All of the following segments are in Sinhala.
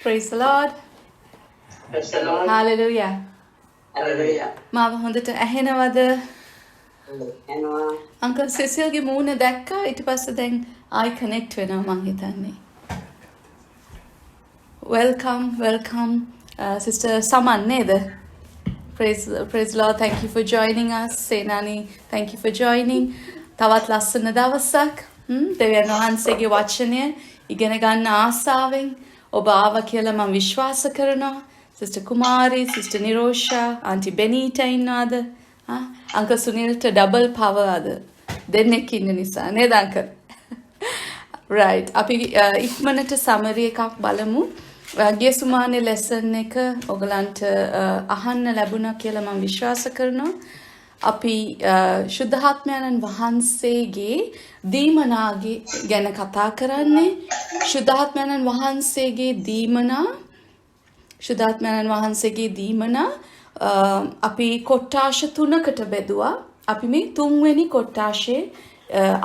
Praise the Lord. Praise the Lord. Hallelujah. Hallelujah. මාව හොඳට ඇහෙනවද? එනවා. අංකල් සෙසිල්ගේ මූණ දැක්කා ඊට පස්සේ දැන් ආයි කනෙක්ට් වෙනවා මං හිතන්නේ. Welcome, Sister Saman නේද? Praise Lord. Thank you for joining us. Senani, thank you for joining. තවත් ලස්සන දවසක්. දෙවියන් වහන්සේගේ වචනය ඉගෙන ගන්න ආසාවෙන් ඔබ ආවා කියලා මම විශ්වාස කරනවා. Sister Kumari, Sister Nirosha, Auntie Benita ඉන්නවද? අංකල් සුනිල්ට ඩබල් පවර් අද දෙන්නෙක් ඉන්න නිසා නේද අංකල්? right. අපි ඉක්මනට සමරි එකක් බලමු. ගිය සුමානේ ලෙසන් එක ඔයගලන්ට අහන්න ලැබුණා කියලා මම විශ්වාස කරනවා. අපි ශුද්ධාත්මයන්න් වහන්සේගේ දීමනාගේ ගැන කතා කරන්නේ. ශුද්ධාත්මයන්න් වහන්සේගේ දීමනා අපි කොට්ටාශ 3කට බෙදුවා. අපි මේ 3 වෙනි කොට්ටාශයේ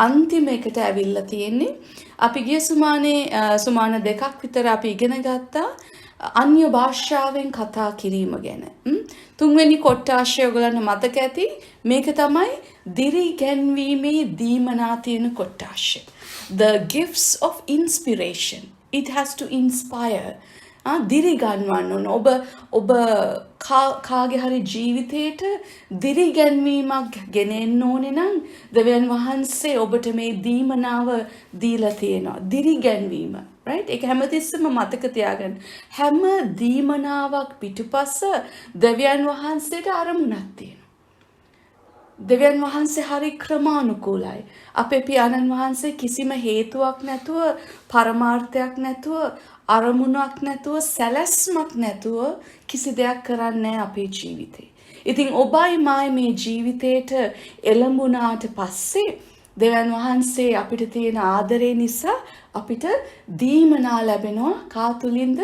අන්තිම එකට ඇවිල්ලා තියෙන්නේ. අපි ගිය සුමාන 2ක් විතර අපි ඉගෙන ගත්තා අන්‍ය භාෂාවෙන් කතා කිරීම ගැන. 3 වෙනි කොට්ටාශය ඔයගලන්ට මතක ඇති. මේක තමයි දිරිගැන්වීමේ දීමනා තියෙන කොට්ටාශය. The gifts of inspiration. It has to inspire. දිරිගන්වන්න ඕන. ඔබ කාගේ හරි ජීවිතේට දිරිගැන්වීමක් ගෙනෙන්න ඕනේ නම් දෙවියන් වහන්සේ ඔබට මේ දීමනාව දීලා තියෙනවා. දිරිගැන්වීම. right? ඒක හැමතිස්සෙම මතක තියාගන්න. හැම දීමනාවක් පිටුපස්ස දෙවියන් වහන්සේට අරමුණක් තියෙනවා. දෙවියන් වහන්සේ හරි ක්‍රමානුකූලයි. අපේ පියාණන් වහන්සේ කිසිම හේතුවක් නැතුව, පරමාර්ථයක් නැතුව, අරමුණක් නැතුව, සැලැස්මක් නැතුව කිසි දෙයක් කරන්නේ අපේ ජීවිතේ. ඉතින් ඔබයි මායි මේ ජීවිතේට එළඹුණාට පස්සේ දෙවියන් වහන්සේ අපිට තියෙන ආදරය නිසා අපිට දීමනා ලැබෙනවා. කා තුලින්ද?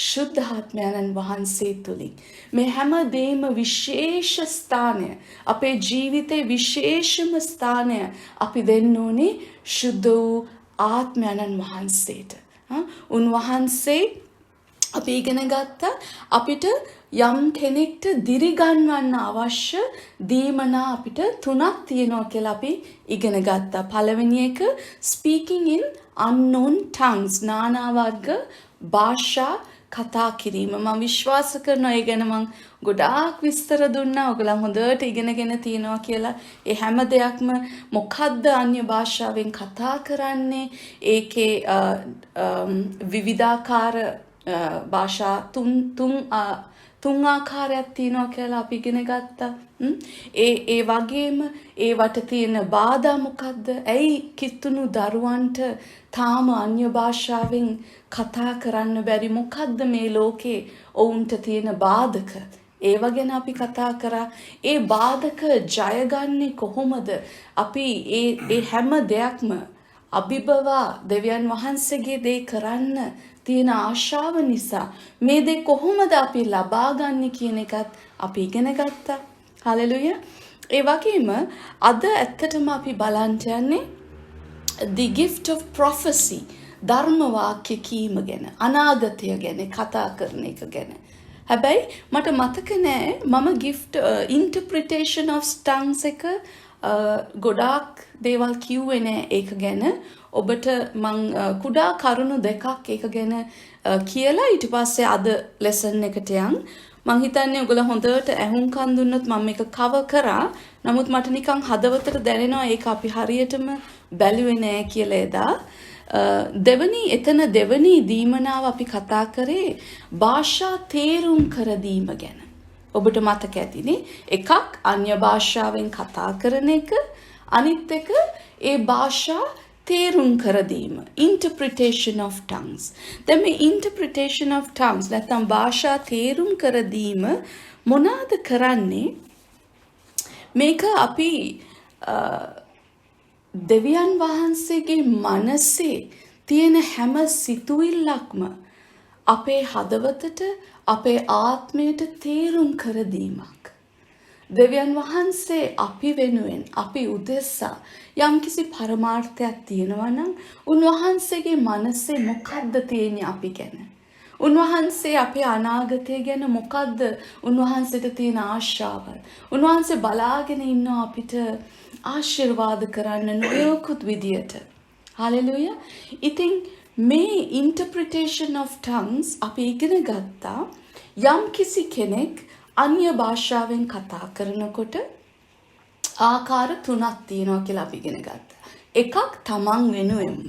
ශුද්ධාත්මයන්න් වහන්සේ තුලින්. මේ හැම දෙයක්ම විශේෂ ස්ථානය, අපේ ජීවිතේ විශේෂම ස්ථානය අපි දෙන්න ඕනේ ශුද්ධ වූ ආත්මයන්න් වහන්සේට. උන්වහන්සේ අපි ඉගෙන ගත්තා අපිට යම් කෙනෙක්ට දිරිගන්වන්න අවශ්‍ය දීමනා අපිට 3ක් තියෙනවා කියලා අපි ඉගෙන ගත්තා. පළවෙනි එක speaking in unknown tongues, නානා වර්ග භාෂා කතා කිරීම. මම විශ්වාස කරනවා ඒ ගැන මම ගොඩාක් විස්තර දුන්නා. ඔයගොල්ලෝ හොඳට ඉගෙනගෙන තියෙනවා කියලා. ඒ හැම දෙයක්ම මොකද්ද අන්‍ය භාෂාවෙන් කතා කරන්නේ? ඒකේ විවිධාකාර භාෂා තුන් ආකාරයක් තියෙනවා කියලා අපි ඉගෙන ගත්තා. ඒ වගේම ඒවට තියෙන බාධා මොකද්ද? ඇයි කිතුණු දරුවන්ට තාම අන්‍ය භාෂාවෙන් කතා කරන්න බැරි? මොකද්ද මේ ලෝකේ ඔවුන්ට තියෙන බාධක? ඒව ගැන අපි කතා කරා. ඒ බාධක ජයගන්නේ කොහොමද? අපි ඒ හැම දෙයක්ම අභිබවා දෙවියන් වහන්සේගේ දේ කරන්න තියෙන ආශාව නිසා මේ දේ කොහොමද අපි ලබා ගන්න කියන එකත් අපි ඉගෙන ගත්තා. හලෙලුයා. ඒ වගේම අද ඇත්තටම අපි බලන්න යන්නේ the gift of prophecy, ධර්ම වාක්‍ය කීම ගැන, අනාගතය ගැන කතා කරන එක ගැන. හැබැයි මට මතක නෑ මම gift interpretation of tongues එක ගොඩාක් දේවල් කිව්වේ නෑ ඒක ගැන. ඔබට මං කුඩා කරුණු දෙකක් ඒක ගැන කියලා ඊට පස්සේ අද ලෙසන් එකට යන්. මං හිතන්නේ ඔයගොල්ලෝ හොඳට ඇහුම්කන් දුන්නොත් මම මේක කවර් කරා. නමුත් මට නිකන් හදවතට දැනෙනවා ඒක අපි හරියටම බැලුවේ නෑ කියලා එදා. දෙවනි දීමනාව අපි කතා කරේ භාෂා තේරුම් කර දීම ගැන. ඔබට මතක ඇතිනේ. එකක් අන්‍ය භාෂාවෙන් කතා කරන එක, අනිත් එක ඒ භාෂා තේරුම් කර දීම. interpretation of tongues. දැන් මේ interpretation of tongues නැත්නම් භාෂා තේරුම් කර දීම මොනවාද කරන්නේ? මේක අපි දෙවියන් වහන්සේගේ මනසේ තියෙන හැම සිතුවිල්ලක්ම අපේ හදවතට, අපේ ආත්මයට තේරුම් කර දීමක්. දෙවියන් වහන්සේ අපි වෙනුවෙන්, අපි උදෙසා යම්කිසි පරමාර්ථයක් තියෙනවා නම් උන්වහන්සේගේ මනසේ මොකද්ද තියෙන්නේ අපි ගැන? උන්වහන්සේ අපේ අනාගතය ගැන මොකද්ද උන්වහන්සේට තියෙන ආශාව? උන්වහන්සේ බලාගෙන ඉන්නවා අපිට ආශිර්වාද කරන්න නොයෙකුත් විදියට. හලෙලුයා. ඉතින් මේ interpretation of tongues අපි ඉගෙන ගත්තා යම් කිසි කෙනෙක් අන්‍ය භාෂාවෙන් කතා කරනකොට ආකාර 3ක් තියෙනවා කියලා අපි ඉගෙන ගත්තා. එකක් තමන් වෙනුවෙන්ම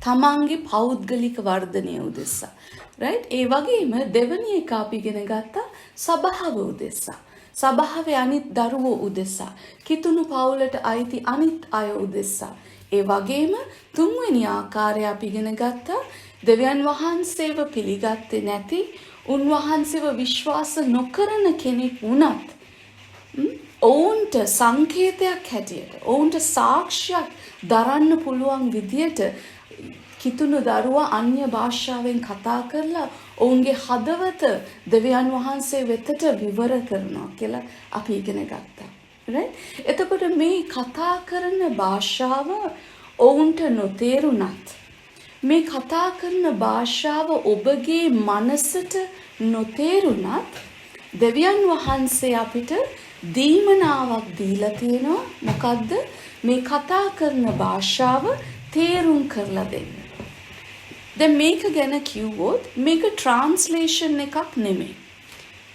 තමන්ගේ පෞද්ගලික වර්ධනය උදෙසා. right? ඒ වගේම දෙවෙනි එක අපි ඉගෙන ගත්තා සභාව උදෙසා. සභාවේ අනිත් දරුවෝ උදෙසා. කිතුණු පවුලට අයිති අනිත් අය උදෙසා. ඒ වගේම තුන්වෙනි ආකාරය අපි ඉගෙන ගත්තා දෙවියන් වහන්සේව පිළිගත්තේ නැති උන්වහන්සේව විශ්වාස නොකරන කෙනෙක් වුණත් ඔවුන්ට සංකේතයක් හැටියට ඔවුන්ට සාක්ෂියක් දරන්න පුළුවන් විදියට කිතුණු දරුවා අන්‍ය භාෂාවෙන් කතා කරලා ඔවුන්ගේ හදවත දෙවියන් වහන්සේ වෙතට විවර කරනවා කියලා අපි ඉගෙන ගත්තා. right? එතකොට මේ කතා කරන භාෂාව ඔවුන්ට නොතේරුණත් මේ කතා කරන භාෂාව ඔබගේ මනසට නොතේරුණත් දෙවියන් වහන්සේ අපිට දීමනාවක් දීලා තියෙනවා. මොකද්ද? මේ කතා කරන භාෂාව තේරුම් කරලා දෙන්න. දැන් මේක ගැන කිව්වොත් මේක ට්‍රාන්ස්ලේෂන් එකක් නෙමෙයි.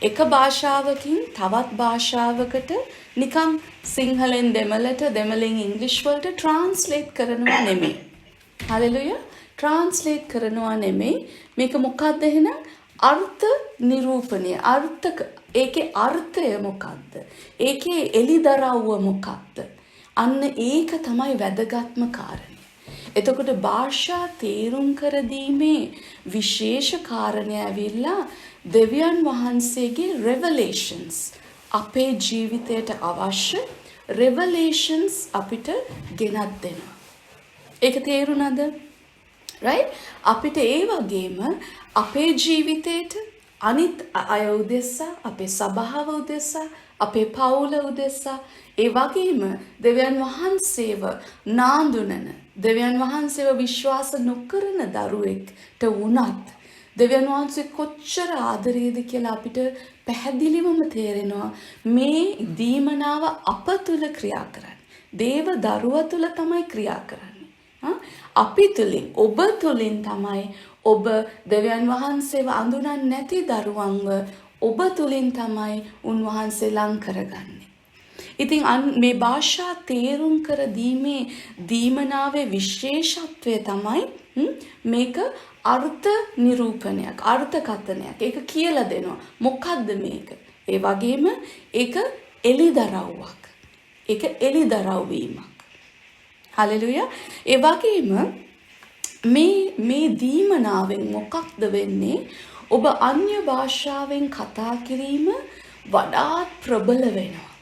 එක භාෂාවකින් තවත් භාෂාවකට නිකන් සිංහලෙන් දෙමළට දෙමළෙන් ඉංග්‍රීසි වලට ට්‍රාන්ස්ලේට් කරනවා නෙමෙයි. හලෙලුයා. ට්‍රාන්ස්ලේට් කරනවා නෙමෙයි. මේක මොකක්ද එහෙනම්? අර්ථ නිරූපණය. ඒකේ අර්ථය මොකක්ද? ඒකේ එලිදරව්ව මොකක්ද? අන්න ඒක තමයි වැදගත්ම කාරණය. එතකොට භාෂා තේරුම් කර දීමේ විශේෂ කාරණය ඇවිල්ලා දෙවියන් වහන්සේගේ revelations අපේ ජීවිතයට අවශ්‍ය revelations අපිට ගෙනත් දෙනවා. ඒක තේරුණාද? right? අපිට ඒ වගේම අපේ ජීවිතේට අනිත් අය උදෙසා අපේ සභාව උදෙසා අපේ පවුල උදෙසා ඒ වගේම දෙවියන් වහන්සේව නාඳුනන දෙවියන් වහන්සේව විශ්වාස නොකරන දරුවෙක්ට වුණත් දෙවියන් වහන්සේ කොච්චර ආදරේද කියලා අපිට පැහැදිලිවම තේරෙනවා මේ දීමනාව අප තුල ක්‍රියා කරන්නේ. දේව දරුවා තුල තමයි ක්‍රියා කරන්නේ. අපි තුලින් ඔබ තුලින් තමයි ඔබ දෙවියන් වහන්සේව අඳුනන්නේ නැති දරුවන්ව ඔබ තුලින් තමයි උන්වහන්සේ ලං කරගන්නේ. ඉතින් මේ භාෂා තේරුම් කර දීමේ දීමනාවේ විශේෂත්වය තමයි මේක අර්ථ නිරූපණයක් අර්ථකථනයක්. ඒක කියලා දෙනවා. මොකද්ද මේක? ඒ වගේම ඒක එලිදරව්වක්. ඒක එලිදරව් වීමක්. හලෙලුයා. ඒ වගේම මේ දීමනාවෙන් මොකක්ද වෙන්නේ? ඔබ අන්‍ය භාෂාවෙන් කතා කිරීම වඩාත් ප්‍රබල වෙනවා.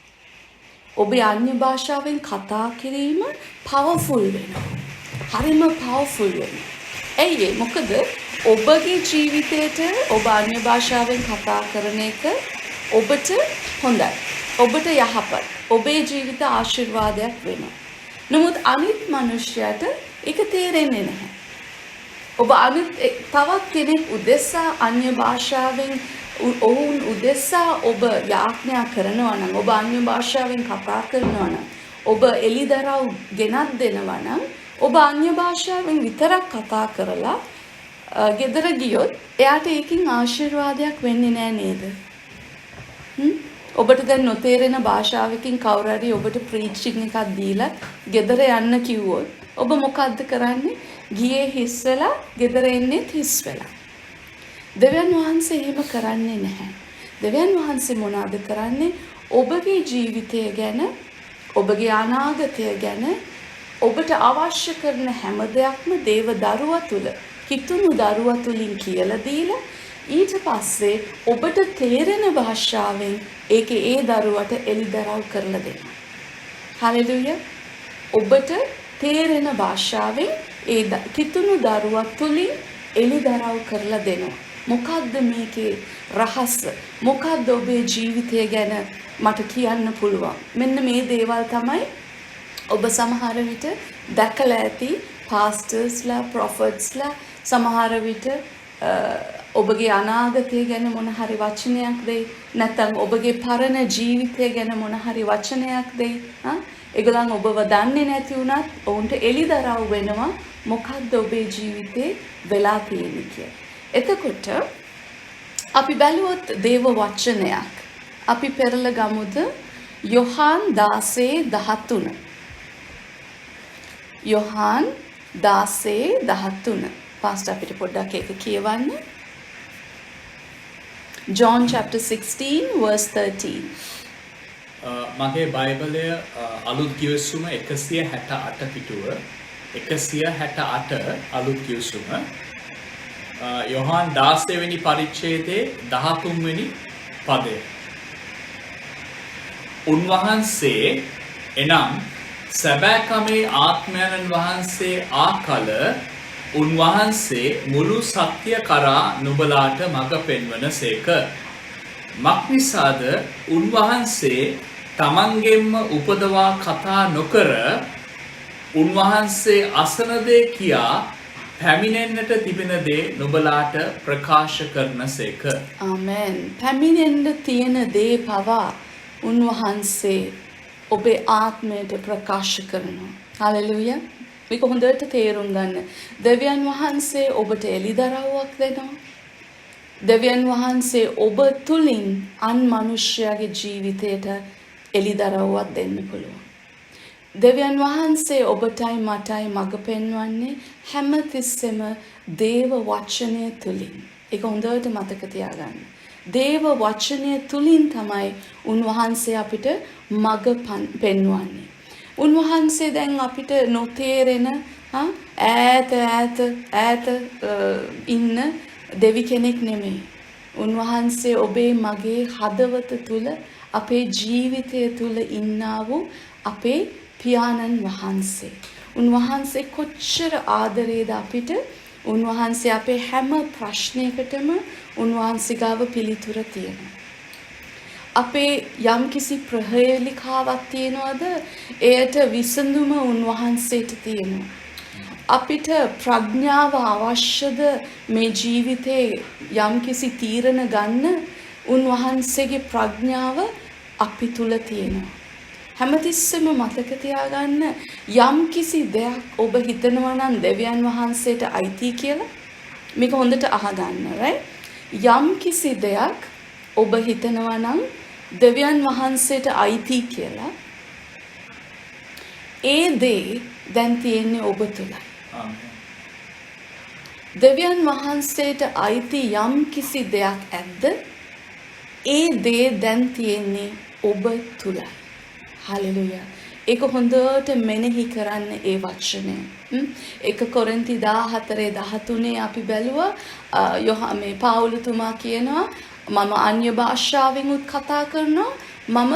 ඔබේ අන්‍ය භාෂාවෙන් කතා කිරීම පවර්ෆුල් වෙනවා. හරිම පවර්ෆුල් වෙනවා. ඇයි ඒ? මොකද ඔබගේ ජීවිතේට ඔබ අන්‍ය භාෂාවෙන් කතා කරන එක ඔබට හොඳයි. ඔබට යහපත්. ඔබේ ජීවිත ආශිර්වාදයක් වෙනවා. නමුත් අනිත් මනුෂ්‍යයට ඒක තේරෙන්නේ නැහැ. ඔබ අනිත් තවත් කෙනෙක් උදෙසා අන්‍ය භාෂාවෙන් ඔවුන් උදෙසා ඔබ යාඥා කරනවා නම් ඔබ අන්‍ය භාෂාවෙන් කතා කරනවා නම් ඔබ එලිදරව් ගෙනත් දෙනවා නම් ඔබ අන්‍ය භාෂාවෙන් විතරක් කතා කරලා ගෙදර ගියොත් එයාට ඒකින් ආශිර්වාදයක් වෙන්නේ නැහැ නේද? ඔබට දැන් නොතේරෙන භාෂාවකින් කවුරු හරි ඔබට ප්‍රීචින් එකක් දීලා ගෙදර යන්න කිව්වොත් ඔබ මොකද්ද කරන්නේ? ගියේ හිස් වෙලා ගෙදර එන්නේ හිස් වෙලා. දෙවියන් වහන්සේ එහෙම කරන්නේ නැහැ. දෙවියන් වහන්සේ මොනවද කරන්නේ? ඔබගේ ජීවිතය ගැන, ඔබගේ අනාගතය ගැන, ඔබට අවශ්‍ය කරන හැම දෙයක්ම දේව දරුවා තුල, කිතුණු දරුවා තුලින් කියලා දීලා ඊට පස්සේ ඔබට තේරෙන භාෂාවෙන් ඒකේ ඒ දරුවට එලිදරව් කරලා දෙනවා. හලෙලුයා. ඔබට තේරෙන භාෂාවෙන් ඒ කිතුණු දරුවා තුලින් එලිදරව් කරලා දෙනවා. මොකද්ද මේකේ රහස? මොකද්ද ඔබේ ජීවිතය ගැන මට කියන්න පුළුවන්? මෙන්න මේ දේවල් තමයි ඔබ සමහර විට දැකලා ඇති පාස්ටර්ස්ලා, ප්‍රොෆට්ස්ලා සමහර විට ඔබගේ අනාගතය ගැන මොන හරි වචනයක් දෙයි. නැත්නම් ඔබගේ පරණ ජීවිතය ගැන මොන හරි වචනයක් දෙයි. ඒගොල්ලන් ඔබව දන්නේ නැති වුණත් ඔවුන්ට එළිදරව් වෙනවා මොකද්ද ඔබේ ජීවිතේ වෙලා තියෙන්නේ කියලා. එතකොට අපි බැලුවොත් දේව වචනයක්. අපි පෙරලා ගමුද යොහාන් 16:13. යොහාන් 16:13. පාස්ටර් අපිට පොඩ්ඩක් ඒක කියවන්න. John chapter 16 verse 13. මගේ බයිබලය අලුත් කියවසුම 168 පිටුව 168 අලුත් කියවසුම යොහාන් 16 වෙනි පරිච්ඡේදයේ 13 වෙනි පදය. උන්වහන්සේ එනම් සැබෑකමේ ආත්මයන්න් වහන්සේ ආකල උන්වහන්සේ මුළු සත්‍ය කරා නුඹලාට මඟ පෙන්වනසේක. මක්නිසාද උන්වහන්සේ තමන්ගෙන්ම උපදවා කතා නොකර උන්වහන්සේ අසන දේ කියා පැමිණෙන්නට තිබෙන දේ නුඹලාට ප්‍රකාශ කරනසේක. ආමෙන්. පැමිණෙන්න තියෙන දේ පවා උන්වහන්සේ ඔබේ ආත්මයට ප්‍රකාශ කරනවා. හලෙලූයා. මේක හොඳට තේරුම් ගන්න. දෙවියන් වහන්සේ ඔබට එළිදරව්වක් දෙනවා. දෙවියන් වහන්සේ ඔබ තුලින් අන් මනුෂ්‍යයාගේ ජීවිතයට එළිදරව්වක් දෙන්න පුළුවන්. දෙවියන් වහන්සේ ඔබටයි මටයි මඟ පෙන්වන්නේ හැමතිස්සෙම දේව වචනය තුලින්. ඒක හොඳට මතක තියාගන්න. දේව වචනය තුලින් තමයි උන්වහන්සේ අපිට මඟ පෙන්වන්නේ. උන්වහන්සේ දැන් අපිට නොතේරෙන ඈත ඉන්න දෙවි කෙනෙක් නෙමෙයි. උන්වහන්සේ ඔබේ මගේ හදවත තුල අපේ ජීවිතය තුල ඉන්නා වූ අපේ පියාණන් වහන්සේ. උන්වහන්සේ කොච්චර ආදරේද අපිට. උන්වහන්සේ අපේ හැම ප්‍රශ්නයකටම උන්වහන්සේ ගාව පිළිතුර තියෙනවා. අපේ යම්කිසි ප්‍රහේලිකාවක් තියනවාද එයට විසඳුම උන්වහන්සේට තියෙනවා. අපිට ප්‍රඥාව අවශ්‍යද මේ ජීවිතේ යම්කිසි තීරණ ගන්න උන්වහන්සේගේ ප්‍රඥාව අපි තුල තියෙනවා. හැමතිස්සෙම මතක තියාගන්න යම්කිසි දෙයක් ඔබ හිතනවා නම් දෙවියන් වහන්සේට අයිති කියලා මේක හොඳට අහගන්න right යම්කිසි දෙයක් ඔබ හිතනවා නම් දෙවියන් වහන්සේට අයිති කියලා ඒ දේ දැන් තියෙන්නේ ඔබ තුලයි. දෙවියන් වහන්සේට අයිති යම් කිසි දෙයක් ඇද්ද? ඒ දේ දැන් තියෙන්නේ ඔබ තුලයි. හලෙලුයා. ඒක හොඳට මෙනෙහි කරන්න ඒ වචනය. 1 කොරින්ති 14:13 අපි බැලුවා මේ පාවුලතුමා කියනවා මම අන්‍ය භාෂාවෙන් උත් කතා කරනවා මම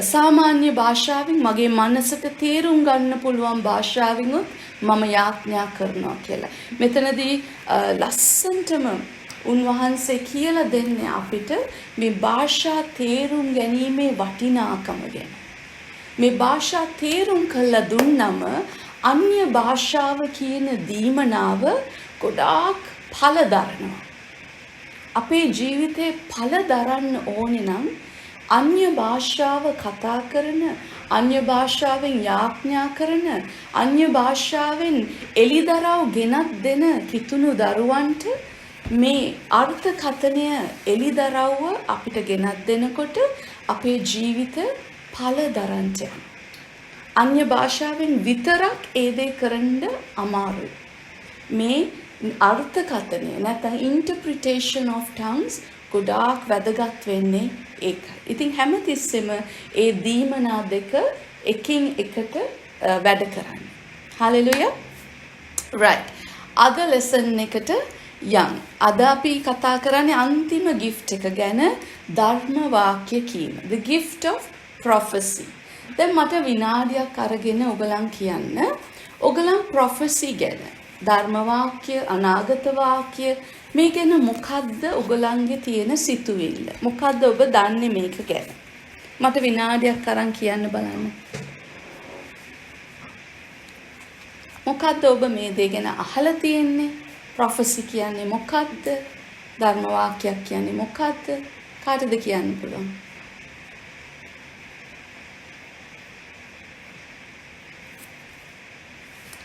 සාමාන්‍ය භාෂාවෙන් මගේ මනසට තේරුම් ගන්න පුළුවන් භාෂාවෙන් උත් මම යාඥා කරනවා කියලා. මෙතනදී ලස්සන්ටම උන්වහන්සේ කියලා දෙන්නේ අපිට මේ භාෂා තේරුම් ගැනීමේ වටිනාකම ගැන. මේ භාෂා තේරුම් කළා දුන්නම අන්‍ය භාෂාව කියන දීමනාව ගොඩාක් ඵල දරනවා. අපේ ජීවිතේ ඵල දරන්න ඕනේ නම් අන්‍ය භාෂාව කතා කරන, අන්‍ය භාෂාවෙන් යාඥා කරන, අන්‍ය භාෂාවෙන් එළිදරව් ගෙනත් දෙන කිතුණු දරුවන්ට මේ අර්ථකථනය එළිදරව්ව අපිට ගෙනත් දෙනකොට අපේ ජීවිත ඵල දරන්ට අන්‍ය භාෂාවෙන් විතරක් ඒ දේ කරන්න අමාරුයි. මේ අර්ථකථනය නැත්නම් interpretation of tongues ගොඩාක් වැදගත් වෙන්නේ ඒකයි. ඉතින් හැමතිස්සෙම ඒ දීමනා දෙක එකින් එකට වැඩ කරන්නේ. Hallelujah. Right. අද lesson එකට යන්. අද අපි කතා කරන්නේ අන්තිම gift එක ගැන ධර්ම වාක්‍ය කීම. The gift of prophecy. දැන් මට විනාඩියක් අරගෙන ඔයගලන් කියන්න. ඔයගලන් prophecy ගැන ධර්ම වාක්‍ය, අනාගත වාක්‍ය මේ ගැන මොකද්ද ඔයගලන්ගේ තියෙන සිතුවිල්ල? මොකද්ද ඔබ දන්නේ මේක ගැන? මට විනාඩියක් අරන් කියන්න බලන්න. මොකද්ද ඔබ මේ දේ ගැන අහලා තියෙන්නේ? prophecy කියන්නේ මොකද්ද? ධර්ම වාක්‍යයක් කියන්නේ මොකක්ද? කාටද කියන්න පුළුවන්?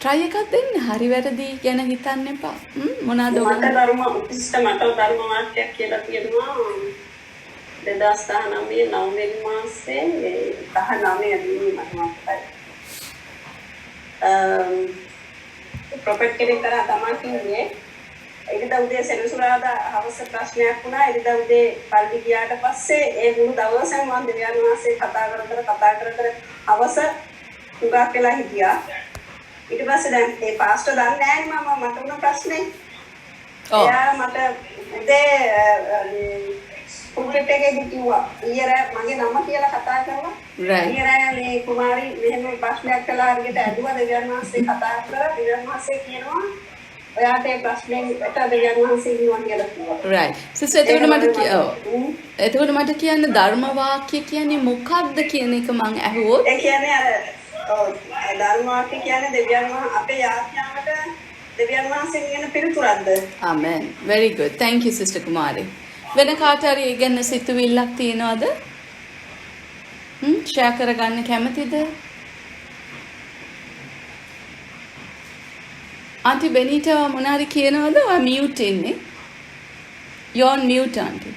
try එකක් දෙන්න. හරි වැරදි ගැන හිතන්න එපා. මොනවාද මට ධර්ම උපිෂ්ඨ මට ධර්ම වාක්‍යයක් කියලා තියෙනවා 2019 නවම්බර් මාසයේ 19 දිනේ මට මතකයි. ප්‍රොෆෙට් කෙනෙක් කරා තමයි කිව්වේ එදින උදේ සෙනසුරාදා හවස ප්‍රශ්නයක් වුණා. එදින උදේ පල්ලි ගියාට පස්සේ ඒ මුළු දවසම මම දෙවියන් වහන්සේ කතා කර හවස උගක් වෙලා හිටියා. ඊට පස්සේ දැන් ඒ පාස්ටර් දන්නේ නැහැ නේ මට උන ප්‍රශ්නේ. එයා මට උදේ පුල්පිට් එකේදී කිව්වා ඊයර මගේ නම කියලා කතා කරලා ඊයර මේ කුමාරි මෙහෙම ප්‍රශ්නයක් කළා හරියට ඇදුවා දෙවියන් වහන්සේ කතා කරලා දෙවියන් වහන්සේ කියනවා ඔයාට ඒ ප්‍රශ්නෙට දෙවියන් වහන්සේ ඉන්නවා කියලා කිව්වා. right. සිස්ටර් එතකොට මට කියන්න ධර්ම වාක්‍ය කියන්නේ මොකක්ද කියන එක මම අහුවොත් ඒ කියන්නේ අර ධර්ම වාක්‍ය කියන්නේ දෙවියන් වහන්සේ අපේ යාඥාවට දෙවියන් වහන්සේ කියන පිළිතුරක්ද? amen. very good. thank you sister කුමාරි. වෙන කාට හරි ඒ ගැන සිතුවිල්ලක් තියනවද? ෂෙයා කරගන්න කැමතිද? ආන්ටි බෙනීටා මොනාරි කියනවද? ඔයා මියුට් ඉන්නේ. you on mute aunty.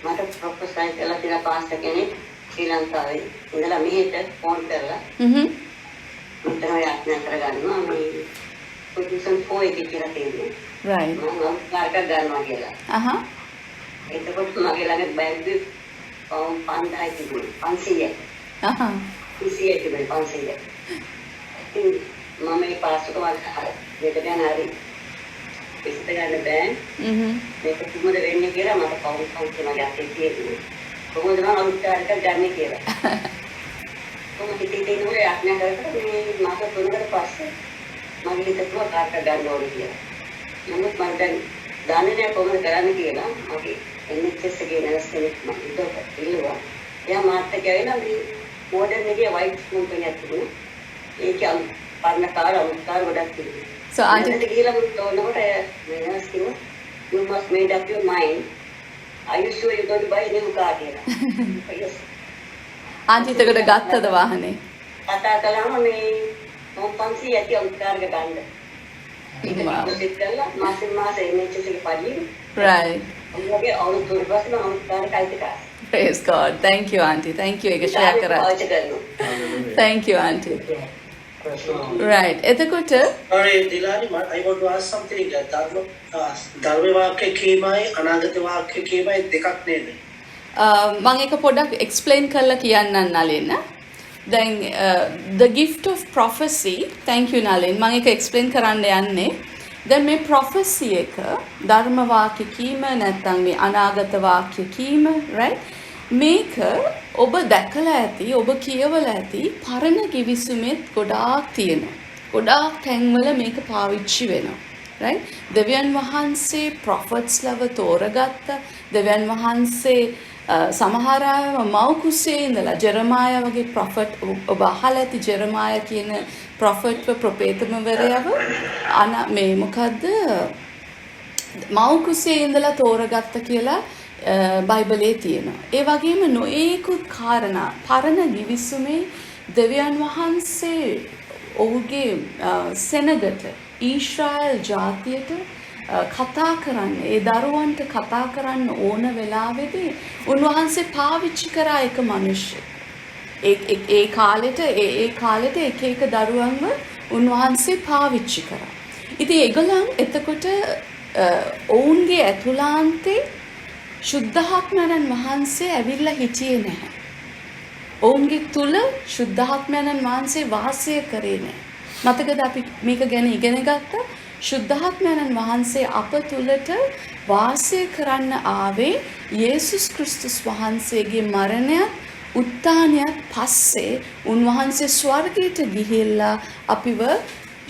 මට ප්‍රොෆෙසර් කියලා තියෙන පාස්ටර් කෙනෙක් ශ්‍රී ලංකාවේ ඉඳලා මෙහෙට ෆෝන් කරලා මට යාඥා කරගන්නවා මේ පොසිෂන් 4 එකේ කියලා තියෙනවා. right. මම කාර්ක ගන්නවා කියලා. එතකොට මගේ ළඟ බෑග් 500යි තිබුණේ 500යි. 500යි තිබුණේ 500යි. ඉතින් මම මේ පාස්ටර් කවදාද දෙන්න හරි පිට ගන්න බෑ. මේක කොහොමද වෙන්නේ කියලා මට කවුරුත් මගේ අතේ තියෙන්නේ. කොහොමද මම අලුත්කාරක ගන්නේ කියලා. කොහොමද හිතේ ඉන්නේ යාඥා කරලා මේ මාස 3කට පස්සේ මගේ හිතේ කාර්ක ගන්න ඕනේ කියලා. නමුත් මම දැන් දන්නේ නැහැ කොහොමද කරන්නේ කියලා. මගේ NHS එකේ නර්ස් කෙනෙක් මම ඉල්ලුවා. එයා මාත් එක්ක ඇවිල්ලා මේ මෝඩර්න් එකේ වයිට් ස්පූන් එකක් තිබුණා. ඒකේ පරණ කාර අලුත්කාර ගොඩක් තිබුණා. so auntie you must made up your mind. Are you sure you're going to buy a new car? Yes. auntie එතකොට ගත්තද වාහනේ? කතා කළාම මේ මම 500 ඇති අලුත්කාරක ගන්න. ඒක ඩිපොසිට් කරලා මාසෙන් මාස NHS එකේ පඩිය. right. ඔයගේ අවුරුදු පස්සේ මම අලුත්කාරක අයිති කරා. praise god. thank you auntie. thank you ඒක ෂෙයා කරා. thank you auntie. right. එතකොට sorry Dilani, I want to ask something. ධර්ම වාක්‍ය කීමයි අනාගත වාක්‍ය කීමයි දෙකක් නේද? මම එක පොඩක් explain කරලා කියන්නම් නලින්. දැන් the gift of prophecy, thank you Nalin. මම එක explain කරන්න යන්නේ. දැන් මේ prophecy එක ධර්ම වාක්‍ය කීම නැත්නම් මේ අනාගත වාක්‍ය කීම, right? මේක ඔබ දැකලා ඇති, ඔබ කියවලා ඇති පරණ කිවිසුමෙත් ගොඩාක් තියෙනවා. ගොඩාක් තැන්වල මේක පාවිච්චි වෙනවා. right? දෙවියන් වහන්සේ prophets ලව තෝරගත්ත. දෙවියන් වහන්සේ සමහර අය මව්කුසේ ඉඳලා ජෙරමායා වගේ prophet ඔබ අහලා ඇති ජෙරමායා කියන prophet ප්‍රොපේතමවරයව මේ මොකද්ද මව්කුසේ ඉඳලා තෝරගත්ත කියලා බයිබලයේ තියෙනවා. ඒ වගේම නොඒකුත් කාරණා පරණ ගිවිසුමේ දෙවියන් වහන්සේ ඔහුගේ සෙනගට ඊශ්‍රායල් ජාතියට කතා කරන්න, ඒ දරුවන්ට කතා කරන්න ඕන වෙලාවේදී උන්වහන්සේ පාවිච්චි කරා එක මිනිහෙක්. ඒ කාලෙට එක එක දරුවන්ව උන්වහන්සේ පාවිච්චි කරා. ඉතින් ඒගොල්ලන් එතකොට ඔවුන්ගේ ඇතුළාන්තේ ශුද්ධාත්මයන් වහන්සේ ඇවිල්ලා හිටියේ නැහැ. ඔවුන්ගේ තුල ශුද්ධාත්මයන් වහන්සේ වාසය කරේ නැහැ. මතකද අපි මේක ගැන ඉගෙන ගත්තා? ශුද්ධාත්මයන් වහන්සේ අප තුලට වාසය කරන්න ආවේ යේසුස් ක්‍රිස්තුස් වහන්සේගේ මරණයත් උත්ථානයත් පස්සේ උන්වහන්සේ ස්වර්ගයට ගිහිල්ලා අපිව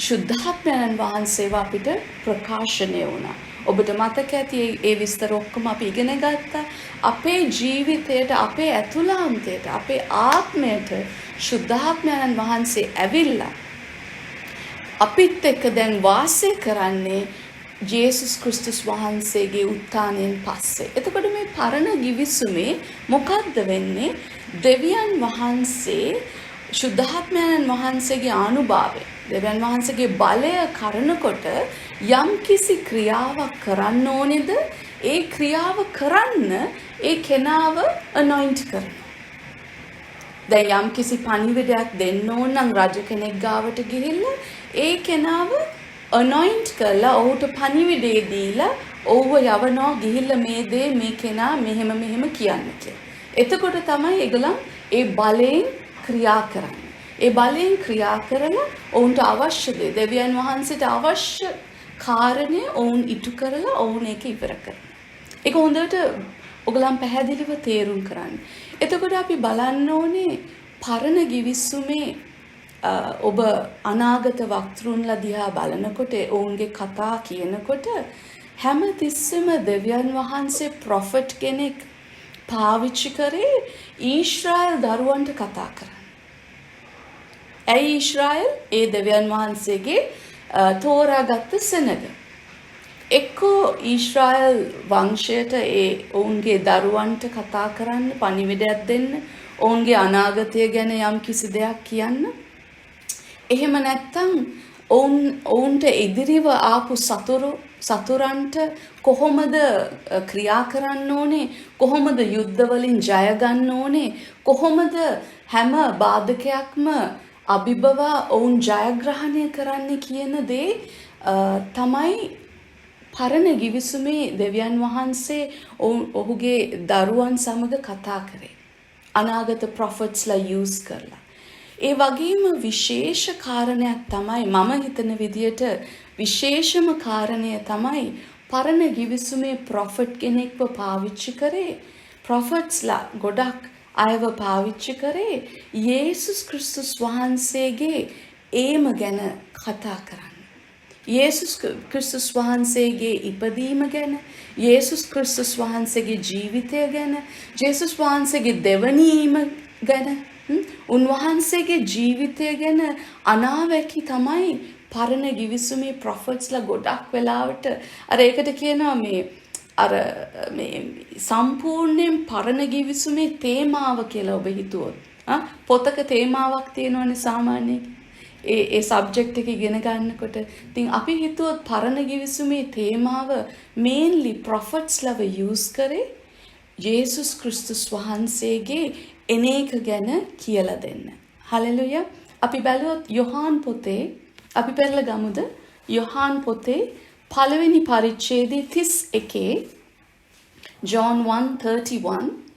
ශුද්ධාත්මයන් වහන්සේව අපිට ප්‍රකාශනය වුණා. ඔබට මතක ඇති ඒ විස්තර ඔක්කොම අපි ඉගෙන ගත්තා. අපේ ජීවිතයට, අපේ ඇතුළාන්තයට, අපේ ආත්මයට ශුද්ධාත්මයන් වහන්සේ ඇවිල්ලා අපිත් එක්ක දැන් වාසය කරන්නේ ජේසුස් ක්‍රිස්තුස් වහන්සේගේ උත්ථානයෙන් පස්සේ. එතකොට මේ පරණ ගිවිසුමේ මොකද්ද වෙන්නේ? දෙවියන් වහන්සේ ශුද්ධාත්මයන් වහන්සේගේ ආනුභාවය, දෙවියන් වහන්සේගේ බලය කරනකොට යම් කිසි ක්‍රියාවක් කරන්න ඕනේද? ඒ ක්‍රියාව කරන්න ඒ කෙනාව anoint කරනවා. දැන් යම් කිසි පණිවිඩයක් දෙන්න ඕන නම් රජ කෙනෙක් ගාවට ගිහිල්ලා ඒ කෙනාව anoint කරලා ඔහුට පණිවිඩය දීලා ඔහුව යවනවා ගිහිල්ලා මේ දේ මේ කෙනා මෙහෙම කියන්න කියලා. එතකොට තමයි ඒගොල්ලන් ඒ බලයෙන් ක්‍රියා කරන්නේ. ඒ බලයෙන් ක්‍රියා කරලා ඔවුන්ට අවශ්‍ය දේ දෙවියන් වහන්සේට අවශ්‍ය කාරණේ ඔවුන් ඉටු කරලා ඔවුන් ඒක ඉවර කරනවා. ඒක හොඳට ඔයගලන් පැහැදිලිව තේරුම් කරන්න. එතකොට අපි බලන්න ඕනේ පරණ ගිවිසුමේ ඔබ අනාගත වක්තෘන්ලා දිහා බලනකොට ඔවුන්ගේ කතා කියනකොට හැම තිස්සෙම දෙවියන් වහන්සේ ප්‍රොෆෙට් කෙනෙක් පාවිච්චි කරේ ඊශ්‍රායල් දරුවන්ට කතා කරන්න. ඇයි ඊශ්‍රායල්? ඒ දෙවියන් වහන්සේගේ තෝරාගත්ත සෙනග. එක්කෝ ඊශ්‍රායල් වංශයට ඒ ඔවුන්ගේ දරුවන්ට කතා කරන්න, පණිවිඩයක් දෙන්න, ඔවුන්ගේ අනාගතය ගැන යම් කිසි දෙයක් කියන්න. එහෙම නැත්තම් ඔවුන්ට ඉදිරිව ආපු සතුරන්ට කොහොමද ක්‍රියා කරන්න ඕනේ, කොහොමද යුද්ධවලින් ජය ගන්න ඕනේ, කොහොමද හැම බාධකයක්ම අභිබවා ඔවුන් ජයග්‍රහණය කරන්න කියන දේ තමයි පරණ ගිවිසුමේ දෙවියන් වහන්සේ ඔහුගේ දරුවන් සමග කතා කරේ. අනාගත ප්‍රොෆෙට්ස්ලා යූස් කරලා. ඒ වගේම විශේෂ කාරණයක් තමයි මම හිතන විදියට විශේෂම කාරණය තමයි පරණ ගිවිසුමේ ප්‍රොෆෙට් කෙනෙක්ව පාවිච්චි කරේ. ප්‍රොෆෙට්ස්ලා ගොඩක් අයව පාවිච්චි කරේ යේසුස් ක්‍රිස්තුස් වහන්සේගේ ඒම ගැන කතා කරන්න. යේසුස් ක්‍රිස්තුස් වහන්සේගේ ඉපදීම ගැන, යේසුස් ක්‍රිස්තුස් වහන්සේගේ ජීවිතය ගැන, යේසුස් වහන්සේගේ දෙවනීම ගැන, උන්වහන්සේගේ ජීවිතය ගැන අනාවැකි තමයි පරණ ගිවිසුමේ ප්‍රොෆෙට්ස්ලා ගොඩක් වෙලාවට අර ඒකට කියනවා මේ සම්පූර්ණයෙන් පරණ ගිවිසුමේ තේමාව කියලා ඔබ හිතුවොත්. පොතක තේමාවක් තියෙනවනේ සාමාන්‍යයෙන්. ඒ සබ්ජෙක්ට් එක ඉගෙන ගන්නකොට. ඉතින් අපි හිතුවොත් පරණ ගිවිසුමේ තේමාව මේන්ලි ප්‍රොෆෙට්ස්ලව යූස් කරේ යේසුස් ක්‍රිස්තුස් වහන්සේගේ එන එක ගැන කියලා දෙන්න. හලෙලුයා. අපි බැලුවොත් යොහාන් පොතේ අපි පෙරලා ගමුද? යොහාන් පොතේ පළවෙනි පරිච්ඡේදයේ 31 John 1:31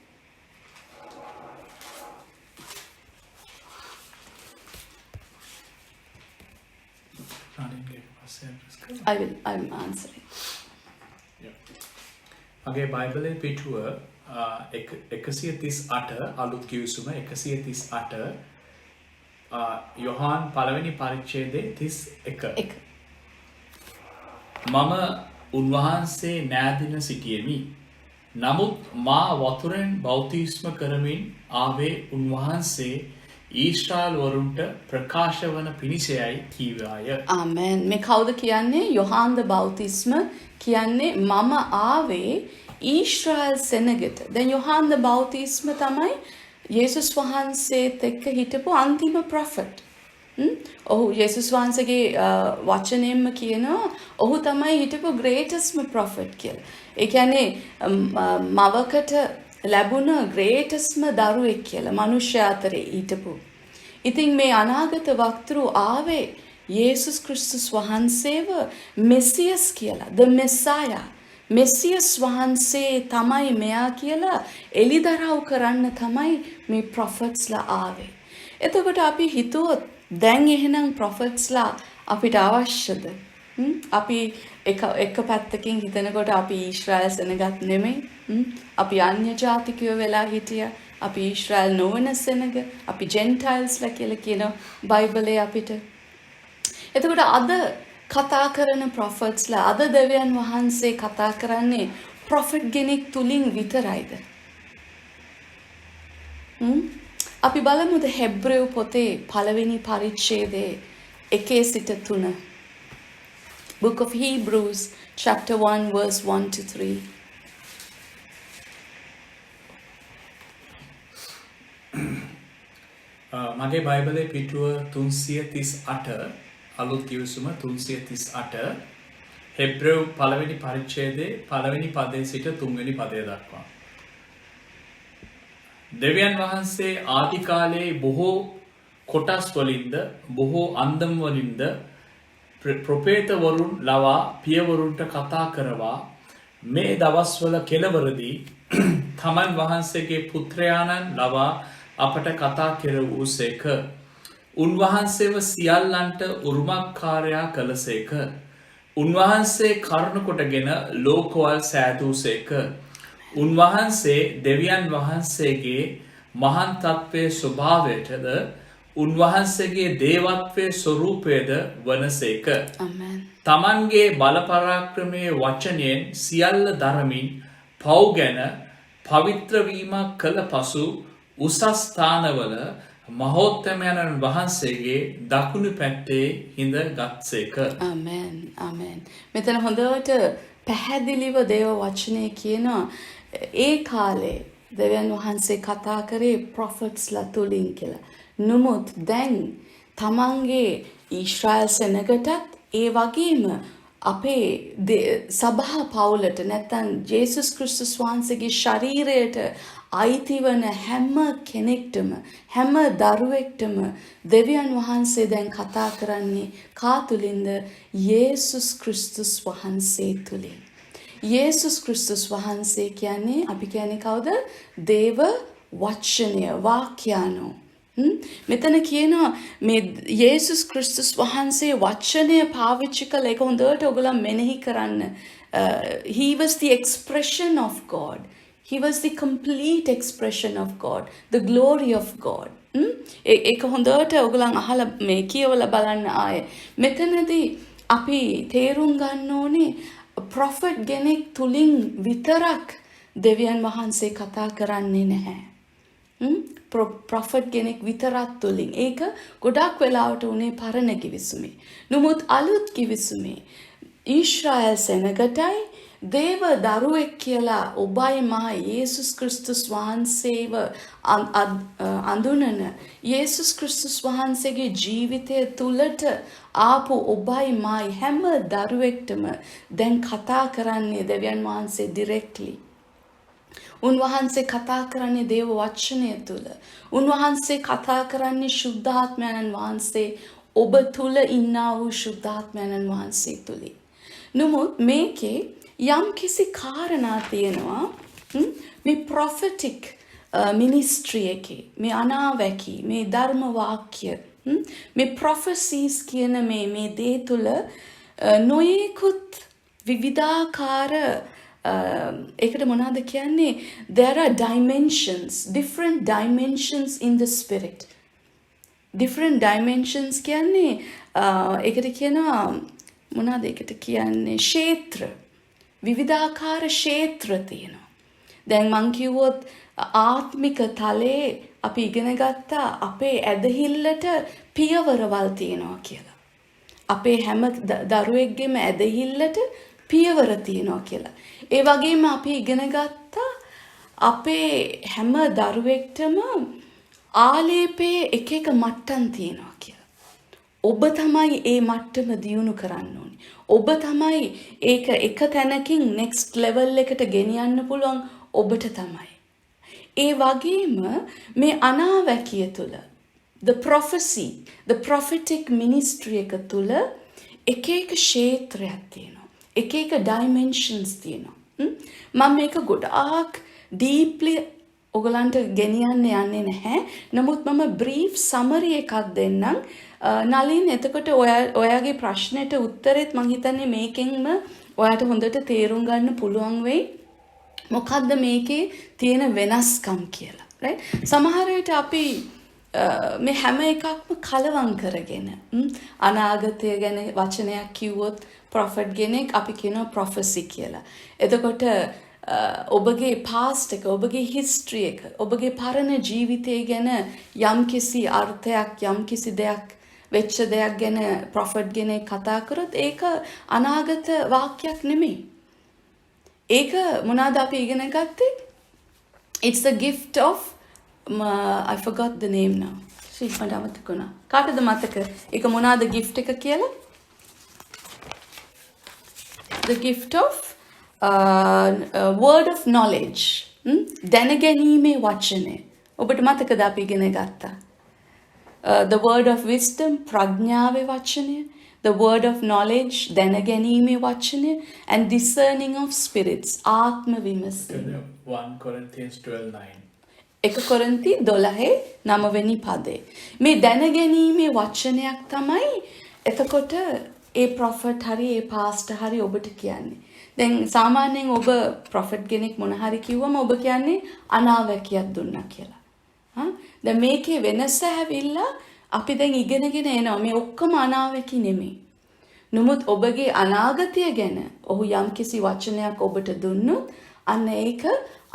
I will answer it. මගේ බයිබලයේ පිටුව 138 අලුත් කිවිසුම 138 යොහාන් පළවෙනි පරිච්ඡේදයේ 31. මම උන්වහන්සේ නෑදින සිටියෙමි. නමුත් මා වතුරෙන් බෞතිස්ම කරමින් ආවේ උන්වහන්සේ ඊශ්‍රායල් වරුන්ට ප්‍රකාශ වන පිණිසයයි කීවාය. ආමෙන්. මේ කවුද කියන්නේ? යොහාන් ද බෞතිස්ම කියන්නේ මම ආවේ ඊශ්‍රායල් සෙනගට. දැන් යොහාන් ද බෞතිස්ම තමයි යේසුස් වහන්සේත් එක්ක හිටපු අන්තිම ප්‍රොෆෙට්. ඔහු යේසුස් වහන්සේගේ වචනයෙන්ම කියනවා ඔහු තමයි හිටපු ග්‍රේටස්ම ප්‍රොෆෙට් කියලා. ඒ කියන්නේ මවකට ලැබුණ ග්‍රේටස්ම දරුවෙක් කියලා මනුෂ්‍ය අතරේ හිටපු. ඉතින් මේ අනාගත වක්තෘ ආවේ යේසුස් ක්‍රිස්තුස් වහන්සේව මෙසියස් කියලා, the Messiah. මෙසියස් වහන්සේ තමයි මෙයා කියලා එලිදරව් කරන්න තමයි මේ ප්‍රොෆෙට්ස්ලා ආවේ. එතකොට අපි හිතුවොත් දැන් එහෙනම් ප්‍රොෆෙට්ස්ලා අපිට අවශ්‍යද? අපි එක පැත්තකින් හිතනකොට අපි ඊශ්‍රායල් සෙනගත් නෙමෙයි. අපි අන්‍ය ජාතිකයෝ වෙලා හිටියා. අපි ඊශ්‍රායල් නොවන සෙනග, අපි ජෙන්ටයිල්ස්ලා කියලා කියන බයිබලයේ අපිට. එතකොට අද කතා කරන ප්‍රොෆෙට්ස්ලා, අද දෙවියන් වහන්සේ කතා කරන්නේ ප්‍රොෆෙට් කෙනෙක් තුලින් විතරයිද? අපි බලමුද හෙබ්‍රෙව් පොතේ පළවෙනි පරිච්ඡේදයේ 1 සිට 3. Book of Hebrews, chapter 1, verse 1 to 3. මගේ බයිබලේ පිටුව 338 අලුත් කිවිසුම 338 හෙබ්‍රෙව් පළවෙනි පරිච්ඡේදයේ පළවෙනි පදයේ සිට තුන්වෙනි පදය දක්වා. දෙවියන් වහන්සේ ආදි කාලයේ බොහෝ කොටස් වලින්ද බොහෝ අන්දම් වලින්ද ප්‍රොපේතවරුන් ලවා පියවරුන්ට කතා කරවා මේ දවස්වල කෙළවරදී තමන් වහන්සේගේ පුත්‍රයාණන් ලවා අපට කතා කෙරවූසේක. උන්වහන්සේව සියල්ලන්ට උරුමකාරයා කළසේක. උන්වහන්සේ කරුණ කොටගෙන ලෝකවල් සෑදූසේක. උන්වහන්සේ දෙවියන් වහන්සේගේ මහන් තත්ත්වයේ ස්වභාවයටද උන්වහන්සේගේ දේවත්වයේ ස්වරූපයද වනසේක. Amen. තමන්ගේ බලපරාක්‍රමයේ වචනයෙන් සියල්ල දරමින් පව් ගැන පවිත්‍රවීමක් කළ පසු උසස් ස්ථානවල මහෝත්තමයන්න් වහන්සේගේ දකුණු පැත්තේ හිඳ ගත්සේක. Amen. Amen. මෙතන හොඳට පැහැදිලිව දේව වචනේ කියනවා ඒ කාලේ දෙවියන් වහන්සේ කතා කරේ ප්‍රොෆෙට්ස්ලා තුලින් කියලා. නමුත් දැන් තමන්ගේ ඊශ්‍රායල් සෙනගටත් ඒ වගේම අපේ සභා පවුලට නැත්නම් ජේසුස් ක්‍රිස්තුස් වහන්සේගේ ශරීරයට අයිති වන හැම කෙනෙක්ටම හැම දරුවෙක්ටම දෙවියන් වහන්සේ දැන් කතා කරන්නේ කා තුලින්ද? යේසුස් ක්‍රිස්තුස් වහන්සේ තුලින්. යේසුස් ක්‍රිස්තුස් වහන්සේ කියන්නේ අපි කියන්නේ කවුද? දේව වචනය, වාක්‍යානෝ. මෙතන කියනවා මේ යේසුස් ක්‍රිස්තුස් වහන්සේ වචනය පාවිච්චි කළ එක හොඳට ඔයගොල්ලෝ මෙනෙහි කරන්න. He was the expression of God. He was the complete expression of God, the glory of God. ඒක හොඳට ඔයගොල්ලන් අහලා මේ කියවලා බලන්න ආයේ. මෙතනදී අපි තේරුම් ගන්න ඕනේ ප්‍රොෆෙට් කෙනෙක් තුලින් විතරක් දෙවියන් වහන්සේ කතා කරන්නේ නැහැ. ප්‍රොෆෙට් කෙනෙක් විතරක් තුලින්. ඒක ගොඩක් වෙලාවට උනේ පරණ කිවිසුමේ. නමුත් අලුත් කිවිසුමේ ඊශ්‍රායල් සෙනගටයි දේව දරුවෙක් කියලා ඔබයි මා යේසුස් ක්‍රිස්තුස් වහන්සේව අඳුනන යේසුස් ක්‍රිස්තුස් වහන්සේගේ ජීවිතය තුලට ආපු ඔබයි මායි හැම දරුවෙක්ටම දැන් කතා කරන්නේ දෙවියන් වහන්සේ ඩිරෙක්ට්ලි. උන්වහන්සේ කතා කරන්නේ දේව වචනය තුල. උන්වහන්සේ කතා කරන්නේ ශුද්ධාත්මයන්න් වහන්සේ ඔබ තුල ඉන්නා වූ ශුද්ධාත්මයන්න් වහන්සේ තුලින්. නමුත් මේකේ යම් කිසි කාරණා තියෙනවා මේ ප්‍රොෆෙටික් මිනිස්ට්‍රි එකේ මේ අනාවැකි මේ ධර්ම වාක්‍ය මේ ප්‍රොෆෙසීස් කියන මේ දේ තුල නොයෙකුත් විවිධාකාර ඒකට මොනවද කියන්නේ? There are dimensions, different dimensions in the spirit. Different dimensions කියන්නේ ඒකට කියනවා මොනවද ඒකට කියන්නේ? ක්ෂේත්‍ර. විවිධාකාර ක්ෂේත්‍ර තියෙනවා. දැන් මං කිව්වොත් ආත්මික තලයේ අපි ඉගෙන ගත්තා අපේ ඇදහිල්ලට පියවරවල් තියෙනවා කියලා. අපේ හැම දරුවෙක්ගේම ඇදහිල්ලට පියවර තියෙනවා කියලා. ඒ වගේම අපි ඉගෙන ගත්තා අපේ හැම දරුවෙක්ටම ආලේපයේ එක එක මට්ටම් තියෙනවා කියලා. ඔබ තමයි ඒ මට්ටම දියුණු කරන්න ඕනේ. ඔබ තමයි ඒක එක තැනකින් next level එකට ගෙනියන්න පුළුවන් ඔබට තමයි. ඒ වගේම මේ අනාවැකිය තුල the prophecy, the prophetic ministry එක තුල එක එක ක්ෂේත්‍රයක් තියෙනවා. එක එක dimensions තියෙනවා. මම මේක ගොඩාක් deeply ඔයගලන්ට ගෙනියන්න යන්නේ නැහැ. නමුත් මම brief summary එකක් දෙන්නම්. නලින් එතකොට ඔයාගේ ප්‍රශ්නෙට උත්තරෙත් මම හිතන්නේ මේකෙන්ම ඔයාට හොඳට තේරුම් ගන්න පුළුවන් වෙයි. මොකද්ද මේකේ තියෙන වෙනස්කම් කියලා. right? සමහර විට අපි මේ හැම එකක්ම කලවම් කරගෙන අනාගතය ගැන වචනයක් කිව්වොත් ප්‍රොෆෙට් කෙනෙක් අපි කියනවා ප්‍රොෆෙසි කියලා. එතකොට ඔබගේ පාස්ට් එක, ඔබගේ හිස්ටරි එක, ඔබගේ පරණ ජීවිතය ගැන යම්කිසි අර්ථයක්, යම්කිසි දෙයක් වෙච්ච දෙයක් ගැන ප්‍රොෆට් කෙනෙක් කතා කරොත් ඒක අනාගත වාක්‍යයක් නෙමෙයි. ඒක මොනවාද අපි ඉගෙන ගත්තේ? It's the gift of I forgot the name now. මට අමතක වුණා. කාටද මතක? ඒක මොනවාද gift එක කියලා? The gift of word of knowledge. දැනගැනීමේ වචනය. ඔබට මතකද අපි ඉගෙන ගත්තා? The word of wisdom, ප්‍රඥාවේ වචනය. The word of knowledge, දැනගැනීමේ වචනය. And discerning of spirits, ආත්ම විමසීම. 1 Corinthians 12:9. 1 කොරින්ති 12:9 වෙනි පදේ. මේ දැනගැනීමේ වචනයක් තමයි එතකොට ඒ ප්‍රොෆට් හරි ඒ පාස්ටර් හරි ඔබට කියන්නේ. දැන් සාමාන්‍යයෙන් ඔබ ප්‍රොෆට් කෙනෙක් මොන හරි කිව්වම ඔබ කියන්නේ අනාවැකියක් දුන්නා කියලා. දැන් මේකේ වෙනස ඇවිල්ලා අපි දැන් ඉගෙනගෙන එනවා මේ ඔක්කොම අනාවැකි නෙමෙයි. නමුත් ඔබගේ අනාගතය ගැන ඔහු යම්කිසි වචනයක් ඔබට දුන්නොත් අන්න ඒක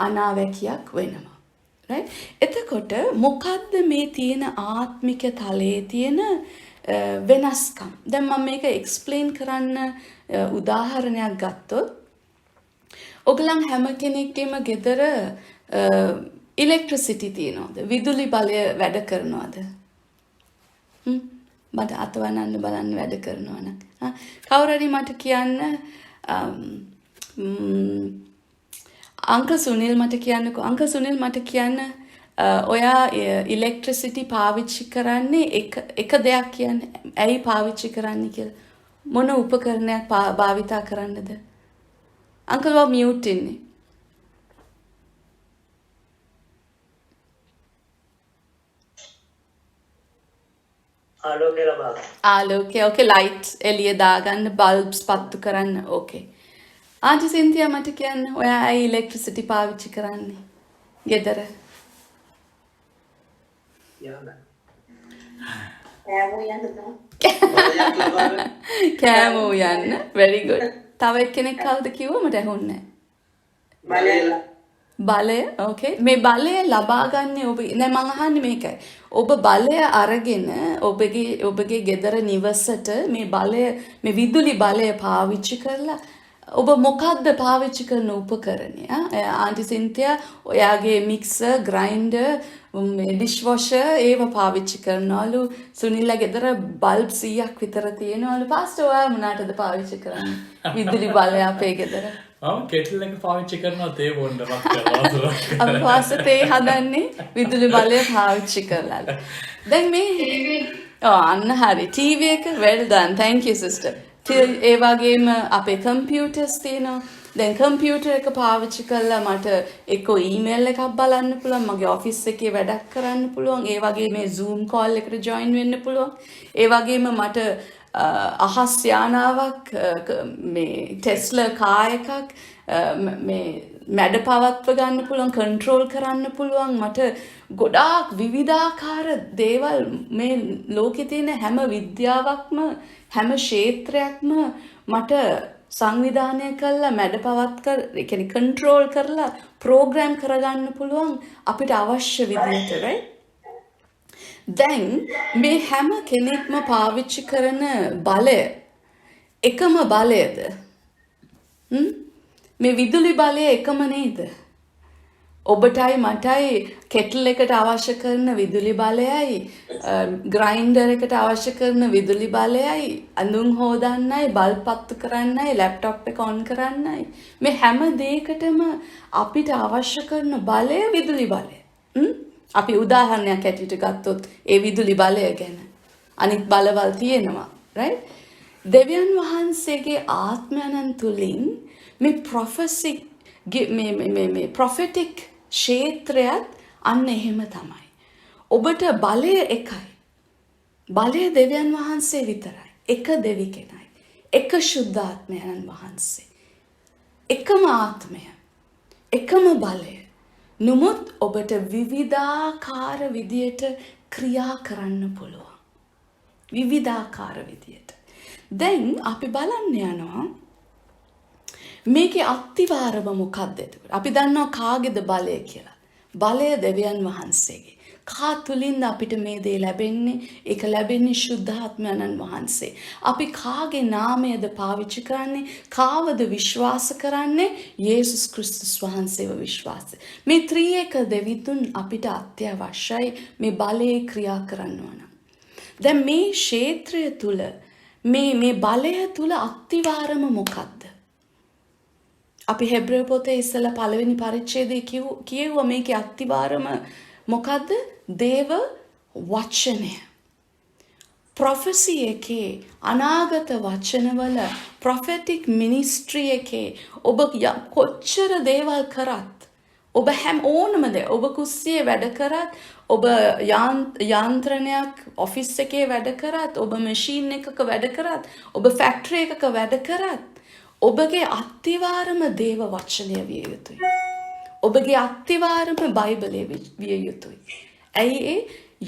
අනාවැකියක් වෙනවා. right? එතකොට මොකද්ද මේ තියෙන ආත්මික තලයේ තියෙන වෙනස්කම්? දැන් මම මේක එක්ස්ප්ලেইন කරන්න උදාහරණයක් ගත්තොත් ඔයගලන් හැම කෙනෙක්ගේම ගෙදර ඉලෙක්ට්‍රිසිටි තියෙනවද? විදුලි බලය වැඩ කරනවද? මට අතවනන්න බලන්න වැඩ කරනවා නම්. කවුරු හරි මට කියන්න අංකල් සුනිල් මට කියන්නකෝ. අංකල් සුනිල් මට කියන්න ඔයා ඉලෙක්ට්‍රිසිටි පාවිච්චි කරන්නේ එක දෙයක් කියන්නේ. ඇයි පාවිච්චි කරන්නේ කියලා? මොන උපකරණයක් භාවිතා කරන්නද? අංකල් වා මියුට් ඉන්නේ. ආලෝකය ලබා ගන්න. ආලෝකය ඕකේ ලයිට් එළිය දාගන්න බල්බ්ස් පත්තු කරන්න ඕකේ. ආන්ටි සින්තියා මට කියන්න ඔයා ඇයි ඉලෙක්ට්‍රිසිටි පාවිච්චි කරන්නේ? ගෙදර. යන්න. කෑමෝ යන්න. very good. තව එක්කෙනෙක් කවුද කිව්ව මට ඇහුන්නේ නැහැ. බලය ඕකේ මේ බලය ලබා ගන්න ඔබ නෑ මං අහන්නේ මේකයි. ඔබ බලය අරගෙන ඔබගේ ගෙදර නිවසට මේ බලය මේ විදුලි බලය පාවිච්චි කරලා ඔබ මොකක්ද පාවිච්චි කරන උපකරණය? ආන්ටි සින්තියා ඔයාගේ මික්සර්, ග්‍රයින්ඩර්, ඩිෂ්වොෂර් ඒව පාවිච්චි කරනවලු. සුනිල්ලා ගෙදර බල්බ් 100ක් විතර තියෙනවලු. පාස්ටර් ඔයා මොනකටද පාවිච්චි කරන්නේ? විදුලි බලය අපේ ගෙදර. මම කෙටල් එක පාවිච්චි කරනවා තේ බොන්න රත් කරලා. අපි පාස්ටර් තේ හදන්නේ විදුලි බලය පාවිච්චි කරලා. දැන් මේ අන්න හරි. ටීවී එක well done. Thank you sister. ඒ වගේම අපේ කම්පියුටර්ස් තියෙනවා. දැන් කම්පියුටර් එක පාවිච්චි කරලා මට එක්ක ඊමේල් එකක් බලන්න පුළුවන්, මගේ ඔෆිස් එකේ වැඩක් කරන්න පුළුවන්, ඒ වගේ මේ Zoom call එකට join වෙන්න පුළුවන්. ඒ වගේම මට අහස් යානාවක් මේ ටෙස්ලා කාර් එකක් මේ මැඩ පවත්ව ගන්න පුළුවන්, කන්ට්‍රෝල් කරන්න පුළුවන්. මට ගොඩාක් විවිධාකාර දේවල් මේ ලෝකේ තියෙන හැම විද්‍යාවක්ම හැම ක්ෂේත්‍රයක්ම මට සංවිධානය කරලා මැඩ පවත් කර ඒ කියන්නේ කන්ට්‍රෝල් කරලා ප්‍රෝග්‍රෑම් කරගන්න පුළුවන් අපිට අවශ්‍ය විදිහට right. දැන් මේ හැම කෙනෙක්ම පාවිච්චි කරන බලය එකම බලයද? මේ විදුලි බලය එකම නේද? ඔබටයි මටයි කෙටල් එකට අවශ්‍ය කරන විදුලි බලයයි ග්‍රයින්ඩර් එකට අවශ්‍ය කරන විදුලි බලයයි අඳුන් හොදන්නයි බල්බ් පත්තු කරන්නයි ලැප්ටොප් එක ඔන් කරන්නයි මේ හැම දෙයකටම අපිට අවශ්‍ය කරන බලය විදුලි බලය. අපි උදාහරණයක් ඇටියට ගත්තොත් ඒ විදුලි බලය ගැන අනිත් බලවල් තියෙනවා right. දෙවියන් වහන්සේගේ ආත්මයන් තුලින් මේ ප්‍රොෆෙසි මේ ප්‍රොෆෙටික් ක්ෂේත්‍රයත් අන්න එහෙම තමයි. ඔබට බලය එකයි. බලය දෙවියන් වහන්සේ විතරයි. එක දෙවි කෙනයි. එක ශුද්ධාත්මයන් වහන්සේ. එකම ආත්මය. එකම බලය. නමුත් ඔබට විවිධාකාර විදියට ක්‍රියා කරන්න පුළුවන්. විවිධාකාර විදියට. දැන් අපි බලන්න යනවා මේකේ අත්තිවාරම මොකක්ද එතකොට? අපි දන්නවා කාගේද බලය කියලා. බලය දෙවියන් වහන්සේගේ. කා තුලින්ද අපිට මේ දේ ලැබෙන්නේ? ඒක ලැබෙන්නේ ශුද්ධාත්මයන්න් වහන්සේ. අපි කාගේ නාමයද පාවිච්චි කරන්නේ? කාවද විශ්වාස කරන්නේ? යේසුස් ක්‍රිස්තුස් වහන්සේව විශ්වාස. මේ ත්‍රිඑක දෙවිතුන් අපිට අත්‍යවශ්‍යයි මේ බලයේ ක්‍රියා කරනවා නම්. දැන් මේ ක්ෂේත්‍රය තුල මේ බලය තුල අත්විවරම මොකක්ද? අපි හෙබ්‍රේය පොතේ ඉස්සලා පළවෙනි පරිච්ඡේදයේ කියුවා මේකේ අත්විවරම මොකද්ද? දේව වචනය. ප්‍රොෆෙසි එකේ අනාගත වචනවල ප්‍රොෆෙටික් මිනිස්ට්‍රි එකේ ඔබ කොච්චර දේවල් කරත් ඔබ හැම ඕනම දේ ඔබ කුස්සියේ වැඩ කරත් ඔබ යාන්ත්‍රණයක් ඔෆිස් එකේ වැඩ කරත් ඔබ මැෂින් එකක වැඩ කරත් ඔබ ෆැක්ටරි එකක වැඩ කරත් ඔබගේ අත්විවරම දේව වචනය විය යුතුයි. ඔබගේ අත්විවරම බයිබලයේ විය යුතුයි. ඇයි ඒ?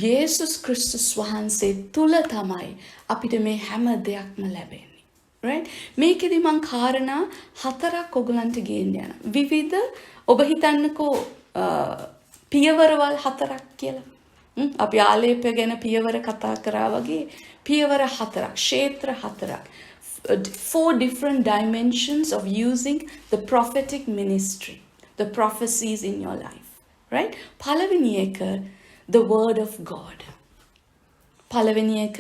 යේසුස් ක්‍රිස්තුස් වහන්සේ තුල තමයි අපිට මේ හැම දෙයක්ම ලැබෙන්නේ. right? මේකෙදි මං කාරණා 4ක් ඔයගලන්ට ගේන්න යනවා. විවිධ ඔබ හිතන්නකෝ පියවරවල් 4ක් කියලා. අපි ආලේපය ගැන පියවර කතා කරා වගේ පියවර 4ක්, ක්ෂේත්‍ර 4ක්. 4 different dimensions of using the prophetic ministry, the prophecies in your life, right? පළවෙනි එක the word of God. පළවෙනි එක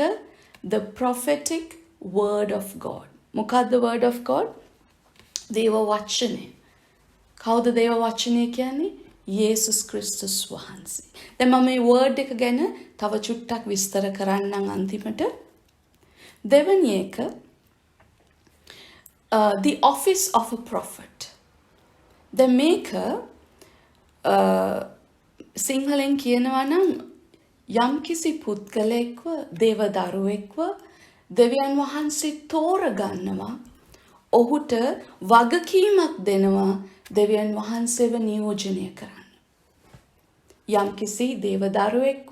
the prophetic word of God. මොකක්ද word of God? දේව වචනය. කවුද දේව වචනය කියන්නේ? යේසුස් ක්‍රිස්තුස් වහන්සේ. දැන් මම මේ word එක ගැන තව චුට්ටක් විස්තර කරන්නම් අන්තිමට. දෙවෙනි එක the office of a prophet. The maker සිංහලෙන් කියනවා නම් යම්කිසි පුද්ගලයෙක්ව දේවදරුවෙක්ව දෙවියන් වහන්සේ තෝරගන්නවා. ඔහුට වගකීමක් දෙනවා දෙවියන් වහන්සේව නියෝජනය කරන්න. යම්කිසි දේවදරුවෙක්ව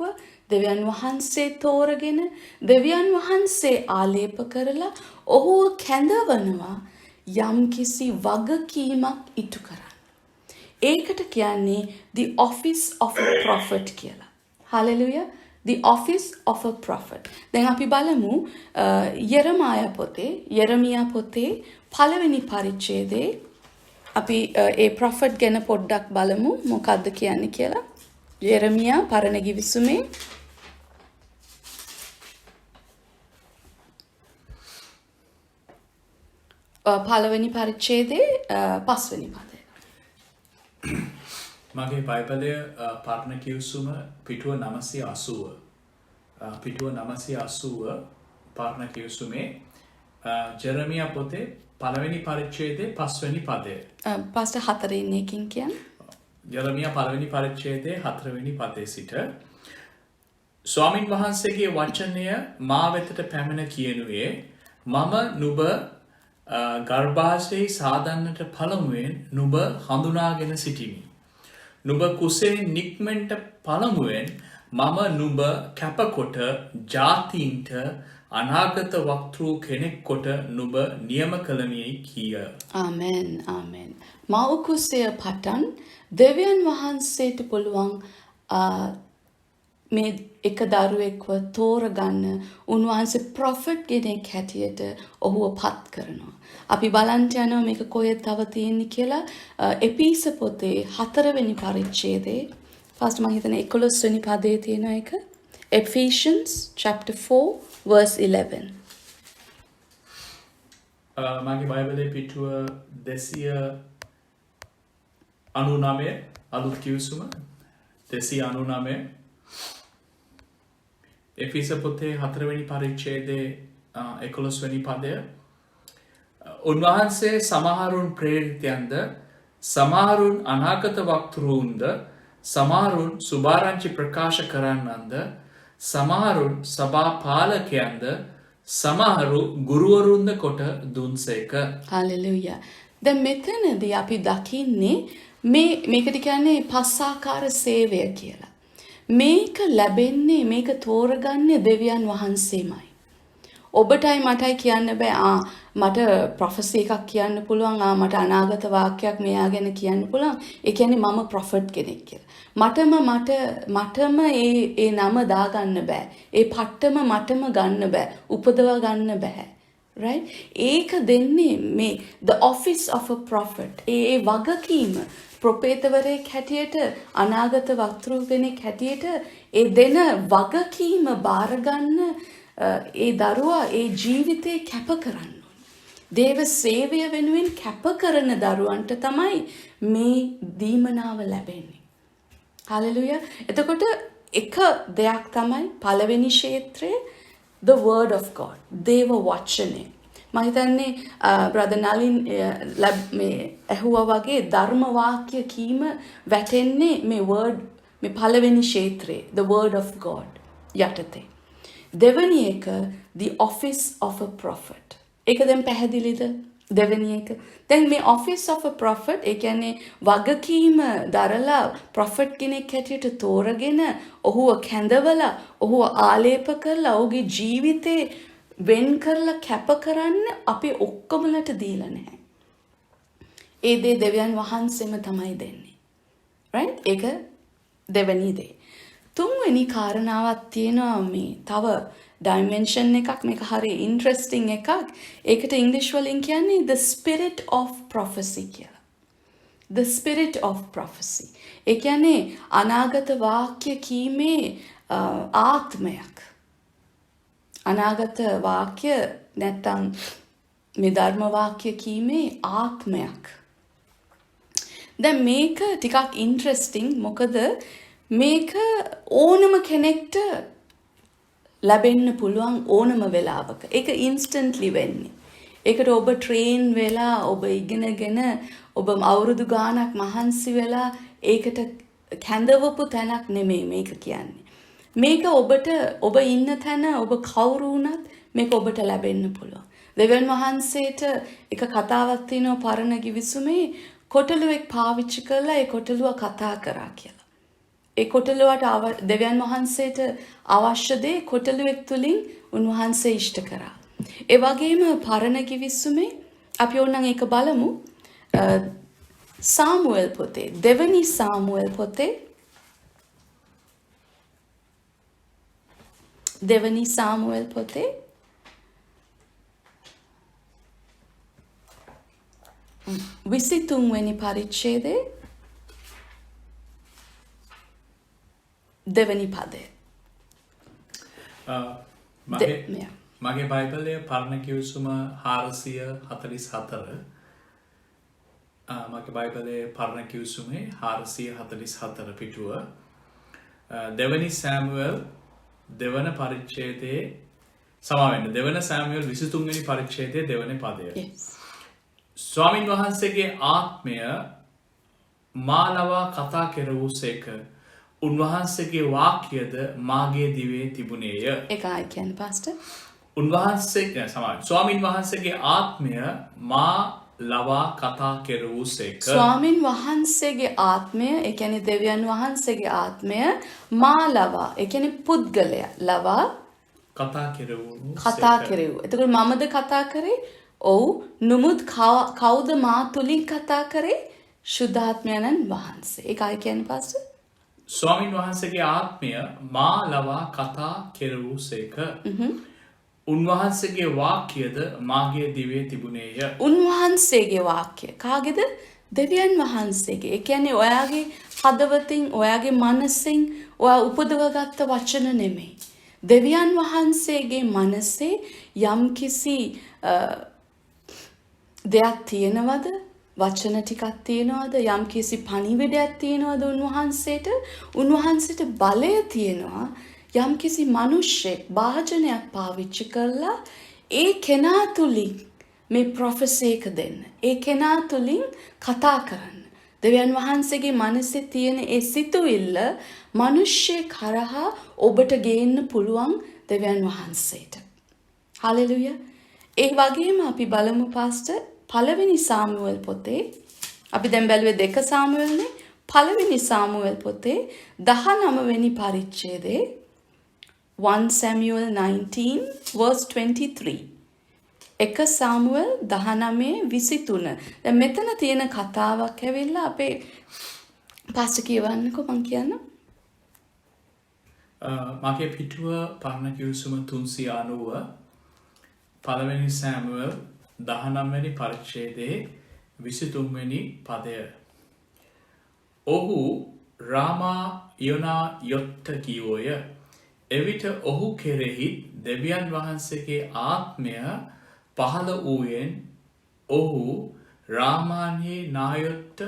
දෙවියන් වහන්සේ තෝරගෙන දෙවියන් වහන්සේ ආලේප කරලා ඔහුව කැඳවනවා යම්කිසි වගකීමක් ඉටු කරන්න. ඒකට කියන්නේ the office of a prophet කියලා. hallelujah. the office of a prophet. දැන් අපි බලමු යෙරමියා පොතේ පළවෙනි පරිච්ඡේදයේ අපි ඒ prophet ගැන පොඩ්ඩක් බලමු මොකද්ද කියන්නේ කියලා. යෙරමියා පරණ ගිවිසුමේ පළවෙනි පරිච්ඡේදයේ 5 වෙනි පදය. මගේ බයිබලය පරණ කිව්සුම පිටුව 980. පිටුව 980 පරණ කිව්සුමේ ජෙරමියා පොතේ පළවෙනි පරිච්ඡේදයේ 5 වෙනි පදය. පස්ට 4 ඉන්නේ කින් කියන්නේ. ජෙරමියා පළවෙනි පරිච්ඡේදයේ 4 වෙනි පදයේ සිට ස්වාමින් වහන්සේගේ වචනය මා වෙතට පැමිණ කියනුවේ මම නුඹ ගර්භාෂයේ සාදන්නට පළමුවෙන් නුඹ හඳුනාගෙන සිටිමි. නුඹ කුසේ නික්මෙන්ට පළමුවෙන් මම නුඹ කැපකොට ජාතීන්ට අනාගත වක්තෘ කෙනෙක් කොට නුඹ නියම කළමියයි කීය. ආමෙන් ආමෙන්. මව් කුසේ පටන් දෙවියන් වහන්සේට පුළුවන් මේ එක දරුවෙක්ව තෝරගන්න උන්වහන්සේ ප්‍රොෆෙට් කෙනෙක් හැටියට ඔහුව පත් කරනවා. අපි බලන්න යනවා මේක කොහෙද තව තියෙන්නේ කියලා එපීස පොතේ 4 වෙනි පරිච්ඡේදයේ ෆස්ට් මම හිතන්නේ 11 වෙනි පදයේ තියෙන එක. Ephesians chapter 4 verse 11. මගේ බයිබලයේ පිටුව 299 අලුත් කිව්සුම 299 එෆීස පොතේ 4 වෙනි පරිච්ඡේදයේ 11 වෙනි පදය. උන්වහන්සේ සමහරුන් ප්‍රේරිතයන්ද සමහරුන් අනාගත වක්තෘන්ද සමහරුන් සුභාරංචි ප්‍රකාශ කරන්නන්ද සමහරුන් සභා පාලකයන්ද සමහරු ගුරුවරුන්ද කොට දුන්සේක. හලෙලුයා. දැන් මෙතනදී අපි දකින්නේ මේකට කියන්නේ පස්සාකාර සේවය කියලා. මේක ලැබෙන්නේ මේක තෝරගන්නේ දෙවියන් වහන්සේමයි. ඔබටයි මටයි කියන්න බෑ මට ප්‍රොෆෙසි එකක් කියන්න පුළුවන් මට අනාගත වාක්‍යයක් මෙයා ගැන කියන්න පුළුවන් ඒ කියන්නේ මම ප්‍රොෆට් කෙනෙක් කියලා මටම ඒ නම දාගන්න බෑ ඒ පට්ටම මටම ගන්න බෑ උපදවා ගන්න බෑ right ඒක දෙන්නේ මේ the office of a prophet ඒ වගකීම ප්‍රොපේතවරයෙක් හැටියට අනාගත වක්තෘ කෙනෙක් හැටියට ඒ දෙන වගකීම බාර ගන්න ඒ දරුවා ඒ ජීවිතේ කැප කරන්න දේව සේවය වෙනුවෙන් කැප කරන දරුවන්ට තමයි මේ දීමනාව ලැබෙන්නේ. හලෙලුයා. එතකොට එක දෙයක් තමයි පළවෙනි ක්ෂේත්‍රයේ the word of God. දේව වචනේ. මම හිතන්නේ බ්‍රදර් නලින් මේ ඇහුවා වගේ ධර්ම වාක්‍ය කීම වැටෙන්නේ මේ word මේ පළවෙනි ක්ෂේත්‍රයේ the word of God යටතේ. දෙවෙනි එක the office of a prophet. ඒක දැන් පැහැදිලිද? දෙවෙනි එක. දැන් මේ office of a prophet ඒ කියන්නේ වගකීම දරලා prophet කෙනෙක් හැටියට තෝරගෙන ඔහුව කැඳවලා ඔහුව ආලේප කරලා ඔහුගේ ජීවිතේ වෙන් කරලා කැප කරන්න අපි ඔක්කොමලට දීලා නැහැ. ඒ දේ දෙවියන් වහන්සේම තමයි දෙන්නේ. right? ඒක දෙවෙනි දේ. තුන්වෙනි කාරණාවක් තියෙනවා මේ තව dimension එකක් මේක හරි interesting එකක්. ඒකට ඉංග්‍රීසි වලින් කියන්නේ the spirit of prophecy කියලා. the spirit of prophecy. ඒ කියන්නේ අනාගත වාක්‍ය කීමේ ආත්මයක්. අනාගත වාක්‍ය නැත්තම් මේ ධර්ම වාක්‍ය කීමේ ආත්මයක්. දැන් මේක ටිකක් interesting මොකද මේක ඕනම කෙනෙක්ට ලැබෙන්න පුළුවන් ඕනම වෙලාවක. ඒක instantly වෙන්නේ. ඒකට ඔබ train වෙලා ඔබ ඉගෙනගෙන ඔබ අවුරුදු ගාණක් මහන්සි වෙලා ඒකට කැඳවපු තැනක් නෙමෙයි මේක කියන්නේ. මේක ඔබ ඉන්න තැන ඔබ කවුරු වුණත් මේක ඔබට ලැබෙන්න පුළුවන්. දෙවියන් වහන්සේට එක කතාවක් තියෙනවා පරණ ගිවිසුමේ කොටලුවෙක් පාවිච්චි කරලා ඒ කොටලුව කතා කරා කියලා. ඒ කොටලුවට දෙවියන් වහන්සේට අවශ්‍ය දේ කොටලුවෙක් තුලින් උන්වහන්සේ ඉෂ්ට කරා. ඒ වගේම පරණ ගිවිසුමේ අපි ඕනනම් ඒක බලමු. සාමුවෙල් පොතේ දෙවෙනි සාමුවෙල් පොතේ දෙවෙනි සාමුවෙල් පොතේ 23 වෙනි පරිච්ඡේදයේ දෙවෙනි පදය. මගේ බයිබලයේ පරණ කිවිසුම 444. මගේ බයිබලයේ පරණ කිවිසුමේ 444 පිටුව දෙවනි සෑමුවෙල් දෙවන පරිච්ඡේදයේ සමාවෙන්න දෙවන සෑමුවෙල් 23 වෙනි පරිච්ඡේදයේ දෙවන පදය. ස්වාමින් වහන්සේගේ ආත්මය මා ලවා කතා කෙරවූසේක උන්වහන්සේගේ වාක්‍යද මාගේ දිවේ තිබුණේය. ඒකයි කියන්නේ පාස්ටර්. උන්වහන්සේ ස්වාමින් වහන්සේගේ ආත්මය මා ලවා කතා කෙරවූසේක. ස්වාමින් වහන්සේගේ ආත්මය ඒ කියන්නේ දෙවියන් වහන්සේගේ ආත්මය මා ලවා ඒ කියන්නේ පුද්ගලයා ලවා කතා කෙරවූ. එතකොට මමද කතා කරේ? ඔව්. නමුත් කවුද මා තුලින් කතා කරේ? සුද්ධාත්මයන්න් වහන්සේ. ඒකයි කියන්නේ පාස්ටර්. ස්වාමින් වහන්සේගේ ආත්මය මා ලවා කතා කෙරවූසේක. උන්වහන්සේගේ වාක්‍යද මාගේ දිවේ තිබුණේය. උන්වහන්සේගේ වාක්‍ය කාගේද? දෙවියන් වහන්සේගේ. ඒ කියන්නේ ඔයාගේ හදවතින් ඔයාගේ මනසෙන් ඔයා උපදවගත්ත වචන නෙමෙයි. දෙවියන් වහන්සේගේ මනසේ යම්කිසි දෙයක් තියෙනවද? වචන ටිකක් තියෙනවද? යම්කිසි පණිවිඩයක් තියෙනවද උන්වහන්සේට බලය තියෙනවා. යම්කිසි මිනිස්සෙක් භාජනයක් පාවිච්චි කරලා ඒ කෙනා තුලින් මේ ප්‍රොෆෙසි එක දෙන්න. ඒ කෙනා තුලින් කතා කරන්න. දෙවියන් වහන්සේගේ මනසේ තියෙන ඒ සිතුවිල්ල මිනිස්සෙක් කරහා ඔබට ගේන්න පුළුවන් දෙවියන් වහන්සේට. හලෙලුයා. ඒ වගේම අපි බලමු පාස්ටර් පළවෙනි සාමුවෙල් පොතේ අපි දැන් බැලුවේ 2 සාමුවෙල්නේ. පළවෙනි සාමුවෙල් පොතේ 19 වෙනි පරිච්ඡේදයේ 1 Samuel 19 verse 23. 1 සාමුවෙල් 19:23. දැන් මෙතන තියෙන කතාවක් ඇවිල්ලා අපේ පාස්ටර් කියවන්නකෝ මං කියන්න. මගේ පිටුව පරණ කිවිසුම 390 පළවෙනි සෑමුවෙල් 19 වෙනි පරිච්ඡේදයේ 23 වෙනි පදය. ඔහු රාමා යොනා යොත්ත කීවෝය. එවිට ඔහු කෙරෙහි දෙවියන් වහන්සේගේ ආත්මය පහළ වූයෙන් ඔහු රාමාන්හි නායොත්ත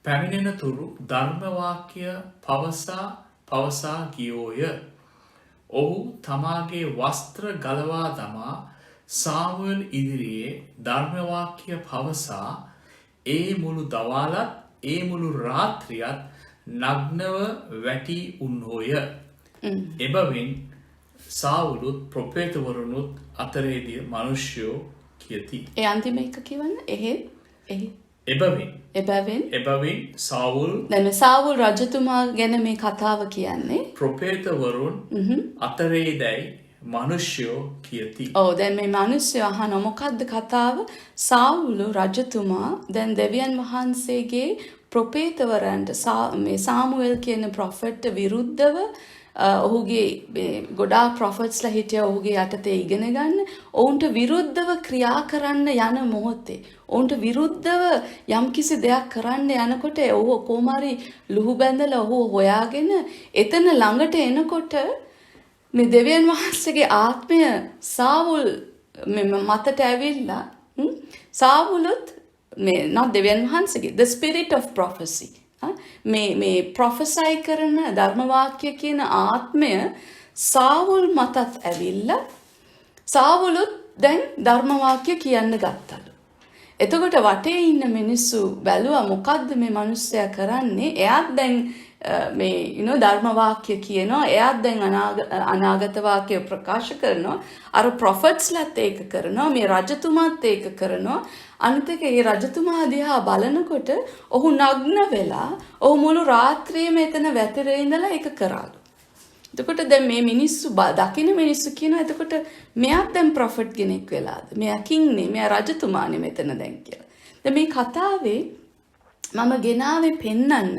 පැමිණෙන තුරු ධර්මවාක්‍ය පවසා ගියෝය. ඔහු තමාගේ වස්ත්‍ර ගලවා දමා සාමුවෙල් ඉදිරියේ ධර්මවාක්‍ය පවසා ඒ මුළු දවාලත් ඒ මුළු රාත්‍රියත් නග්නව වැටි උන්හෝය. එබැවින් සාවුලුත් ප්‍රොපේතවරුනුත් අතරේදී මනුෂ්‍යයෝ කියති. ඒ අන්තිම එක කියවන්න. එබැවින් සාවුල් දැන් සාවුල් රජතුමා ගැන මේ කතාව කියන්නේ ප්‍රොපේතවරුන් අතරේදයි මනුෂ්‍යයෝ කියති. ඔව් දැන් මේ මිනිස්සු අහන මොකද්ද කතාව? සාවුල් රජතුමා දැන් දෙවියන් වහන්සේගේ ප්‍රොපේතවරන්ට මේ සාමුවෙල් කියන ප්‍රොෆෙට් විරුද්ධව ඔහුගේ ගොඩාක් ප්‍රොෆෙට්ස්ලා හිටියා ඔහුගේ යටතේ ඉගෙන ගන්න. ඔවුන්ට විරුද්ධව ක්‍රියා කරන්න යන මොහොතේ ඔවුන්ට විරුද්ධව යම්කිසි දෙයක් කරන්න යනකොට ඔහු කොමාරි ලුහු බැඳලා ඔහු හොයාගෙන එතන ළඟට එනකොට මේ දෙවියන් වහන්සේගේ ආත්මය සාවුල් මතට ඇවිල්ලා සාවුලුත් මේ not දෙවියන් වහන්සේගේ the spirit of prophecy මේ ප්‍රොෆෙසයි කරන ධර්මවාක්‍ය කියන ආත්මය සාවුල් මතත් ඇවිල්ලා සාවුලුත් දැන් ධර්මවාක්‍ය කියන්න ගත්තලු. එතකොට වටේ ඉන්න මිනිස්සු බැලුවා මොකද්ද මේ මිනිස්සයා කරන්නේ? එයාත් දැන් මේ ධර්මවාක්‍ය කියනවා. එයාත් දැන් අනාගත වාක්‍ය ප්‍රකාශ කරනවා. අර ප්‍රොෆෙට්ස්ලාත් ඒක කරනවා. මේ රජතුමාත් ඒක කරනවා. අනිත් එක ඒ රජතුමා දිහා බලනකොට ඔහු නග්න වෙලා ඔහු මුළු රාත්‍රියම එතන වැතිරේ ඉඳලා ඒක කරාලු. එතකොට දැන් මේ මිනිස්සු දකින්න මිනිස්සු කියනවා එතකොට මෙයාත් දැන් ප්‍රොෆෙට් කෙනෙක් වෙලාද? මෙයා කිංනේ, මෙයා රජතුමානේ මෙතන දැන් කියලා. දැන් මේ කතාවේ මම ගෙනාවේ පෙන්නන්න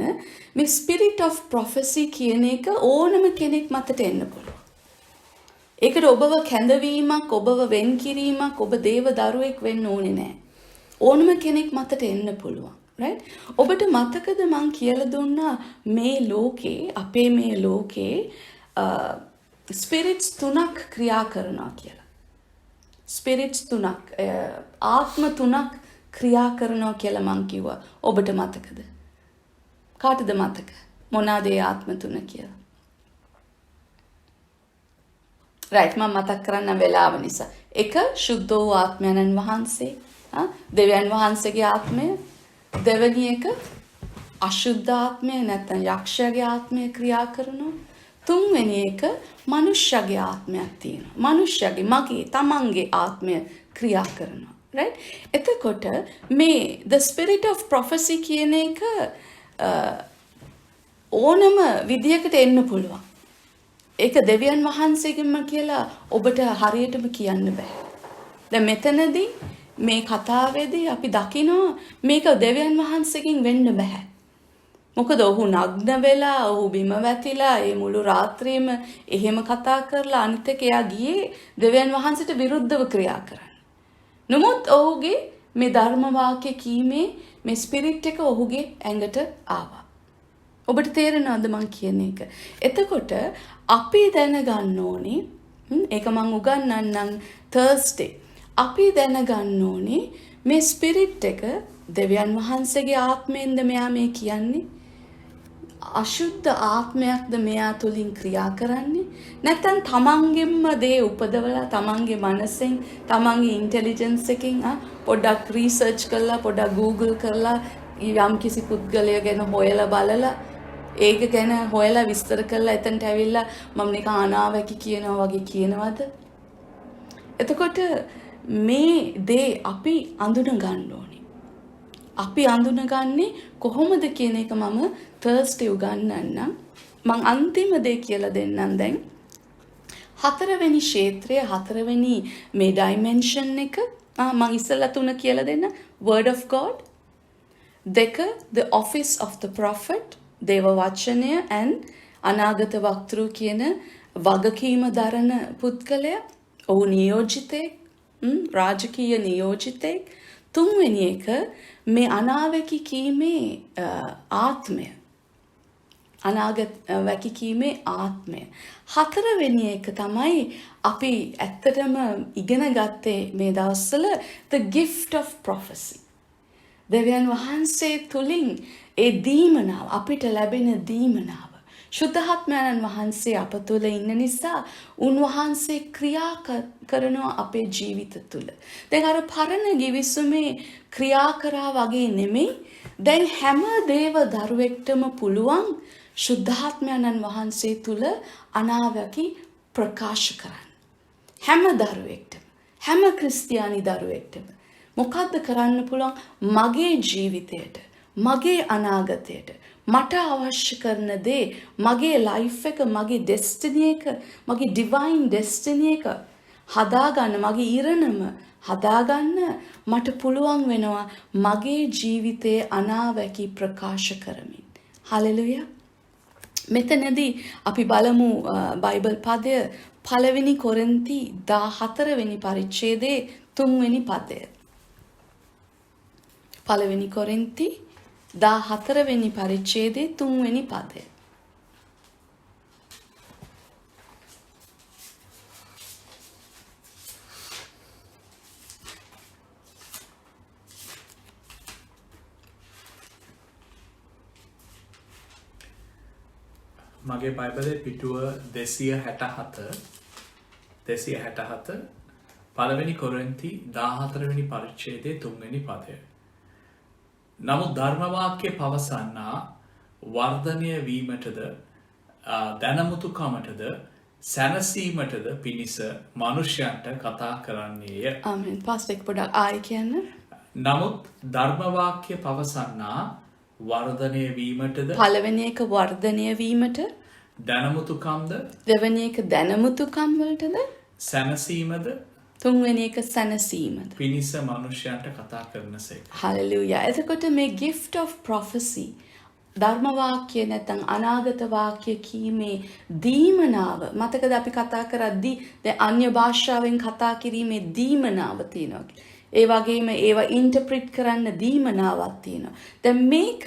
මේ spirit of prophecy කියන එක ඕනම කෙනෙක් මතට එන්න පුළුවන්. ඒකට ඔබව කැඳවීමක්, ඔබව වෙන් කිරීමක්, ඔබ දේව දරුවෙක් වෙන්න ඕනේ නැහැ. ඕනම කෙනෙක් මතට එන්න පුළුවන්. right? ඔබට මතකද මං කියලා දුන්නා මේ ලෝකේ අපේ මේ ලෝකේ ස්පිරිට්ස් 3ක් ක්‍රියා කරනවා කියලා. ස්පිරිට්ස් 3ක් ආත්ම 3ක් ක්‍රියා කරනවා කියලා මං කිව්වා. ඔබට මතකද? කාටද මතක? මොනවාද ඒ ආත්ම 3 කියලා? right මම මතක් කරන්න වෙලාව නිසා. එක සුද්ධ වූ ආත්මයන්න් වහන්සේ දෙවියන් වහන්සේගේ ආත්මය. දෙවෙනි එක අශුද්ධ ආත්මය නැත්නම් යක්ෂයාගේ ආත්මය ක්‍රියා කරනවා. තුන්වෙනි එක මනුෂ්‍යගේ ආත්මයක් තියෙනවා. මනුෂ්‍යගේ මගේ තමන්ගේ ආත්මය ක්‍රියා කරනවා. right? එතකොට මේ the spirit of prophecy කියන එක ඕනම විදියකට එන්න පුළුවන්. ඒක දෙවියන් වහන්සේගෙන්ම කියලා ඔබට හරියටම කියන්න බෑ. දැන් මෙතනදී මේ කතාවේදී අපි දකිනවා මේක දෙවියන් වහන්සේකින් වෙන්න බෑ. මොකද ඔහු නග්න වෙලා ඔහු බිම වැතිලා ඒ මුළු රාත්‍රියම එහෙම කතා කරලා අනිත් එක එයා ගියේ දෙවියන් වහන්සේට විරුද්ධව ක්‍රියා කරන්න. නමුත් ඔහුගේ මේ ධර්ම වාක්‍ය කීමේ මේ ස්පිරිට් එක ඔහුගේ ඇඟට ආවා. ඔබට තේරෙනවද මං කියන එක? එතකොට අපි දැනගන්න ඕනේ ඒක මං උගන්වන්නම් Thursday. අපි දැනගන්න ඕනේ මේ ස්පිරිට් එක දෙවියන් වහන්සේගේ ආත්මයෙන්ද මෙයා මේ කියන්නේ? අශුද්ධ ආත්මයක්ද මෙයා තුලින් ක්‍රියා කරන්නේ? නැත්නම් තමන්ගෙන්ම දේ උපදවලා තමන්ගේ මනසෙන් තමන්ගේ ඉන්ටෙලිජන්ස් එකෙන් පොඩ්ඩක් රිසර්ච් කරලා පොඩ්ඩක් Google කරලා යම් කිසි පුද්ගලය ගැන හොයලා බලලා ඒක ගැන හොයලා විස්තර කරලා එතනට ඇවිල්ලා මම නිකන් අනාවැකි කියනවා වගේ කියනවද? එතකොට මේ දේ අපි අඳුන ගන්න ඕනේ. අපි අඳුනගන්නේ කොහොමද කියන එක මම Thursday උගන්වන්නම්. මම අන්තිම දේ කියලා දෙන්නම් දැන් හතරවෙනි ක්ෂේත්‍රය හතරවෙනි මේ ඩයිමෙන්ෂන් එක මම ඉස්සෙල්ලා 3 කියලා දෙන්න. word of God. 2 the office of the prophet දේව වචනය and අනාගත වක්තෘ කියන වගකීම දරන පුද්ගලයා. ඔහු නියෝජිතෙක්, රාජකීය නියෝජිතෙක්. 3වෙනි එක මේ අනාවැකි කීමේ ආත්මය. අනාගත වැකිකීමේ ආත්මය. 4වෙනි එක තමයි අපි ඇත්තටම ඉගෙන ගත්තේ මේ දවස්වල the gift of prophecy. දෙවියන් වහන්සේ තුලින් ඒ දීමනාව අපිට ලැබෙන දීමනාව. ශුද්ධාත්මයන් වහන්සේ අප තුළ ඉන්න නිසා උන්වහන්සේ ක්‍රියා කරනවා අපේ ජීවිත තුළ. දැන් අර පරණ ගිවිසුමේ ක්‍රියා කරා වගේ නෙමෙයි. දැන් හැම දේව දරුවෙක්ටම පුළුවන් ශුද්ධාත්මයන් වහන්සේ තුළ අනාවැකි ප්‍රකාශ කරන්න. හැම දරුවෙක්ටම, හැම ක්‍රිස්තියානි දරුවෙක්ටම මොකද්ද කරන්න පුළුවන්? මගේ ජීවිතයට, මගේ අනාගතයට මට අවශ්‍ය කරන දේ, මගේ ලයිෆ් එක, මගේ ඩෙස්ටිනි එක, මගේ ඩිවයින් ඩෙස්ටිනි එක හදාගන්න, මගේ ඉරණම හදාගන්න මට පුළුවන් වෙනවා මගේ ජීවිතයේ අනාවැකි ප්‍රකාශ කරමින්. හලෙලුයා. මෙතනදී අපි බලමු බයිබල් පදය 1 කොරින්ති 14 වෙනි පරිච්ඡේදයේ 3 වෙනි පදය. 1 කොරින්ති 14 වෙනි පරිච්ඡේදයේ 3 වෙනි පදය. මගේ බයිබලයේ පිටුව 267 පළවෙනි කොරින්ති 14 වෙනි පරිච්ඡේදයේ 3 වෙනි පදය. නමුත් ධර්ම වාක්‍ය පවසන්නා වර්ධනය වීමටද දැනමුතුකමටද සැනසීමටද පිණිස මනුෂ්‍යයන්ට කතා කරන්නේය. ආමෙන්. පාස්ටර් පොඩක් ආයි කියන්න. නමුත් ධර්ම වාක්‍ය පවසන්නා වර්ධනය වීමටද පළවෙනි එක වර්ධනය වීමට, දැනමුතුකම්ද දෙවෙනි එක දැනමුතුකම් වලටද, සැනසීමද තුන්වෙනි එක සැනසීමද පිණිස මනුෂ්‍යයන්ට කතා කරනසේක. හලෙලූයා. එතකොට මේ gift of prophecy ධර්ම වාක්‍ය නැත්නම් අනාගත වාක්‍ය කීමේ දීමනාව මතකද අපි කතා කරද්දී දැන් අන්‍ය භාෂාවෙන් කතා කිරීමේ දීමනාව තියෙනවා. ඒ වගේම ඒවා ඉන්ටර්ප්‍රිට් කරන්න දීමනාවක් තියෙනවා. දැන් මේක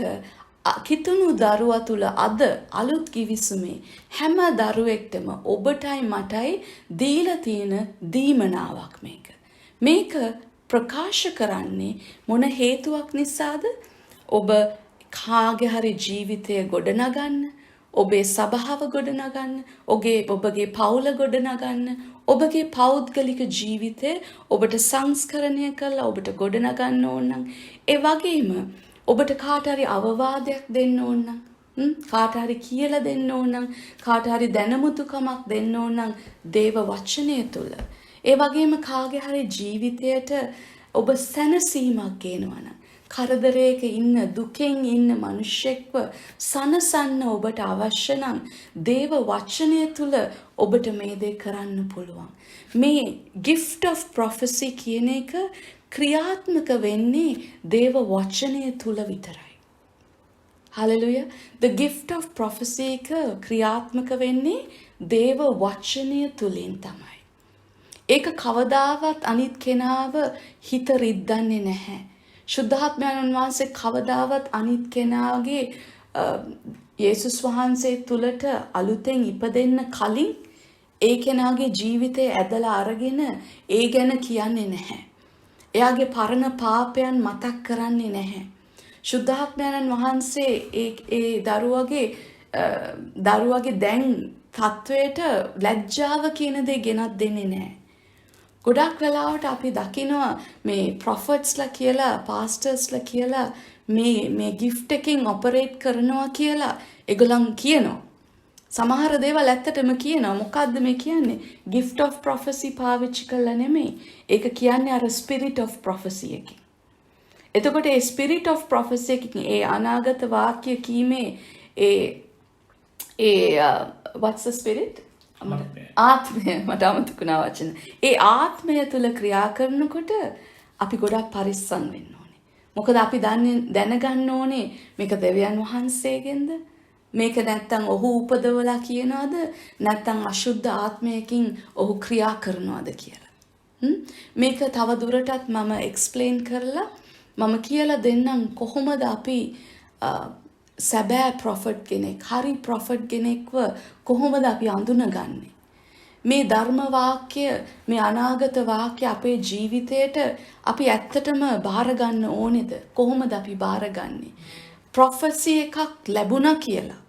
කිතුණු දරුවා තුල අද අලුත් කිවිසුමේ හැම දරුවෙක්ටම ඔබටයි මටයි දීලා තියෙන දීමනාවක් මේක. මේක ප්‍රකාශ කරන්නේ මොන හේතුවක් නිසාද? ඔබ කාගේ හරි ජීවිතය ගොඩනගන්න, ඔබේ සභාව ගොඩනගන්න, ඔබගේ පවුල ගොඩනගන්න, ඔබගේ පෞද්ගලික ජීවිතය ඔබට සංස්කරණය කරලා ඔබට ගොඩනගන්න ඕන නම්, ඒ වගේම ඔබට කාට හරි අවවාදයක් දෙන්න ඕන නම්, කාට හරි කියලා දෙන්න ඕන නම්, කාට හරි දැනුමුතුකමක් දෙන්න ඕන නම් දේව වචනය තුල, ඒ වගේම කාගේ හරි ජීවිතයට ඔබ සැනසීමක් ගේනවා නම්, කරදරයක ඉන්න, දුකෙන් ඉන්න මිනිහෙක්ව සනසන්න ඔබට අවශ්‍ය නම් දේව වචනය තුල ඔබට මේ දේ කරන්න පුළුවන්. මේ gift of prophecy කියන එක ක්‍රියාත්මක වෙන්නේ දේව වචනය තුල විතරයි. Hallelujah. The gift of prophecy එක ක්‍රියාත්මක වෙන්නේ දේව වචනය තුලින් තමයි. ඒක කවදාවත් අනිත් කෙනාව හිත රිද්දන්නේ නැහැ. ශුද්ධාත්මයන් වහන්සේ කවදාවත් අනිත් කෙනාගේ යේසුස් වහන්සේ තුලට අලුතෙන් ඉපදෙන්න කලින් ඒ කෙනාගේ ජීවිතය ඇදලා අරගෙන ඒ ගැන කියන්නේ නැහැ. එයාගේ පරණ පාපයන් මතක් කරන්නේ නැහැ. ශුද්ධාත්මයන් වහන්සේ ඒ දරුවගේ දැන් තත්වයට ලැජ්ජාව කියන දේ ගෙනත් දෙන්නේ නැහැ. ගොඩක් වෙලාවට අපි දකිනවා මේ ප්‍රොෆට්ස්ලා කියලා, පාස්ටර්ස්ලා කියලා මේ gift එකකින් ඔපරේට් කරනවා කියලා ඒගොල්ලන් කියනවා. සමහර දේවල් ඇත්තටම කියනවා. මොකද්ද මේ කියන්නේ? gift of prophecy පාවිච්චි කළා නෙමෙයි. ඒක කියන්නේ අර spirit of prophecy එකකින්. එතකොට ඒ spirit of prophecy එකකින් ඒ අනාගත වාක්‍ය කීමේ what's the spirit? ආත්මය මට අමතක වුණා වචන. ඒ ආත්මය තුල ක්‍රියා කරනකොට අපි ගොඩක් පරිස්සම් වෙන්න ඕනේ. මොකද අපි දැනගන්න ඕනේ මේක දෙවියන් වහන්සේගෙන්ද? මේක නැත්තම් ඔහු උපදවලා කියනවාද? නැත්තම් අශුද්ධ ආත්මයකින් ඔහු ක්‍රියා කරනවාද කියලා. මේක තව දුරටත් මම එක්ස්ප්ලেইন කරලා මම කියලා දෙන්නම් කොහොමද අපි සැබෑ ප්‍රොෆට් කෙනෙක්, හරි ප්‍රොෆට් කෙනෙක්ව කොහොමද අපි අඳුනගන්නේ? මේ ධර්ම වාක්‍ය, මේ අනාගත වාක්‍ය අපේ ජීවිතයට අපි ඇත්තටම බාර ගන්න ඕනේද? කොහොමද අපි බාරගන්නේ? ප්‍රොෆෙසි එකක් ලැබුණා කියලා.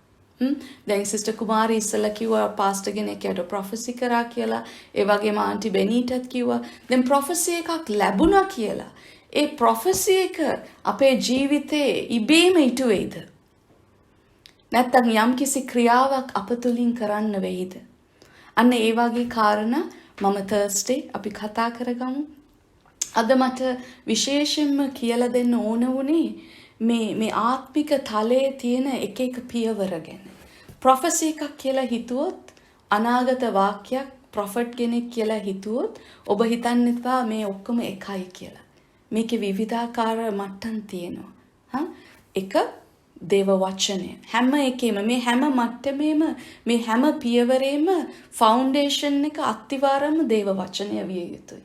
දැන් සිස්ටර් කුමාරි ඉස්සලා කිව්වා පාස්ටර් කෙනෙක් යට ප්‍රොෆෙසි කරා කියලා. ඒ වගේම ආන්ටි බෙනීටත් කිව්වා. දැන් ප්‍රොෆෙසි එකක් ලැබුණා කියලා. ඒ ප්‍රොෆෙසි එක අපේ ජීවිතේ ඉබේම ඉටු වෙයිද? නැත්තම් යම්කිසි ක්‍රියාවක් අප තුලින් කරන්න වෙයිද? අන්න ඒ වගේ කාරණා මම තර්ස්ඩේ අපි කතා කරගමු. අද මට විශේෂයෙන්ම කියලා දෙන්න ඕන වුණේ මේ ආත්මික තලයේ තියෙන එක එක පියවර ගැන. ප්‍රොෆෙසි එකක් කියලා හිතුවොත්, අනාගත වාක්‍යයක් ප්‍රොෆට් කෙනෙක් කියලා හිතුවොත් ඔබ හිතන්න එපා මේ ඔක්කොම එකයි කියලා. මේකේ විවිධාකාර මට්ටම් තියෙනවා. එක දේව වචනය. හැම එකෙම මේ හැම මට්ටමේම මේ හැම පියවරේම ෆවුන්ඩේෂන් එක අත්තිවාරම දේව වචනය විය යුතුයි.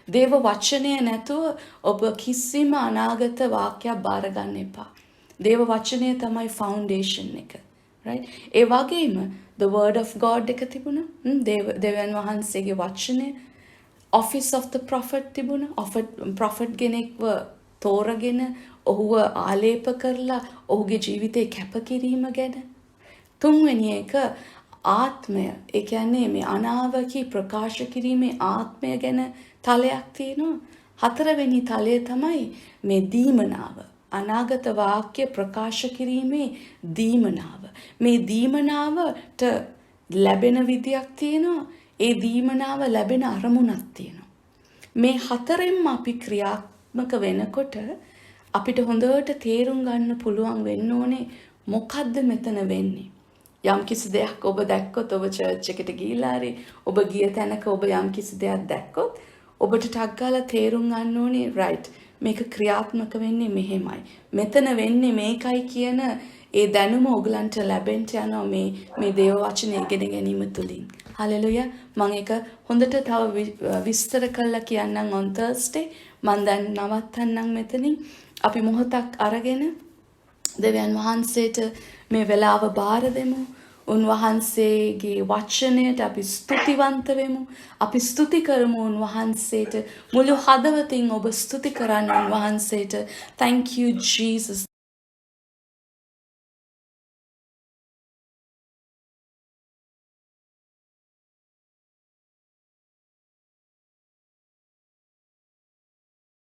දේව වචනය නැතුව ඔබ කිසිම අනාගත වාක්‍යයක් බාර ගන්න එපා. දේව වචනය තමයි ෆවුන්ඩේෂන් එක. right? ඒ වගේම the word of God එක තිබුණා. දෙවියන් වහන්සේගේ වචනය. office of the prophet තිබුණා. prophet කෙනෙක්ව තෝරගෙන ඔහුව ආලේප කරලා ඔහුගේ ජීවිතේ කැපකිරීම ගැන. තුන්වෙනි එක ආත්මය. ඒ කියන්නේ මේ අනාවකී ප්‍රකාශ කිරීමේ ආත්මය ගැන තලයක් තියෙනවා. හතරවෙනි තලය තමයි මේ දීමනාව. අනාගත වාක්‍ය ප්‍රකාශ කිරීමේ දීමනාව. මේ දීමනාවට ලැබෙන විදියක් තියෙනවා. ඒ දීමනාව ලැබෙන අරමුණක් තියෙනවා. මේ හතරෙන්ම අපි ක්‍රියාත්මක වෙනකොට අපිට හොඳට තේරුම් ගන්න පුළුවන් වෙන්න ඕනේ මොකද්ද මෙතන වෙන්නේ. යම් කිසි දෙයක් ඔබ දැක්කොත්, ඔබ චර්ච් එකට ගිහිලා හරි ඔබ ගිය තැනක ඔබ යම් කිසි දෙයක් දැක්කොත් ඔබට ටක් ගාලා තේරුම් ගන්න ඕනේ right මේක ක්‍රියාත්මක වෙන්නේ මෙහෙමයි. මෙතන වෙන්නේ මේකයි කියන ඒ දැනුම ඔයගලන්ට ලැබෙන්න යනවා මේ දේව වචනේ ඉගෙන ගැනීම තුලින්. හලෙලුයා. මම ඒක හොඳට තව විස්තර කරලා කියන්නම් on Thursday. මම දැන් නවත්තන්නම් මෙතනින්. අපි මොහොතක් අරගෙන දෙවියන් වහන්සේට මේ වෙලාව බාර දෙමු. උන්වහන්සේගේ වචනයට අපි ස්තුතිවන්ත වෙමු. අපි ස්තුති කරමු උන්වහන්සේට. මුළු හදවතින් ඔබ ස්තුති කරන්න උන්වහන්සේට. Thank you Jesus.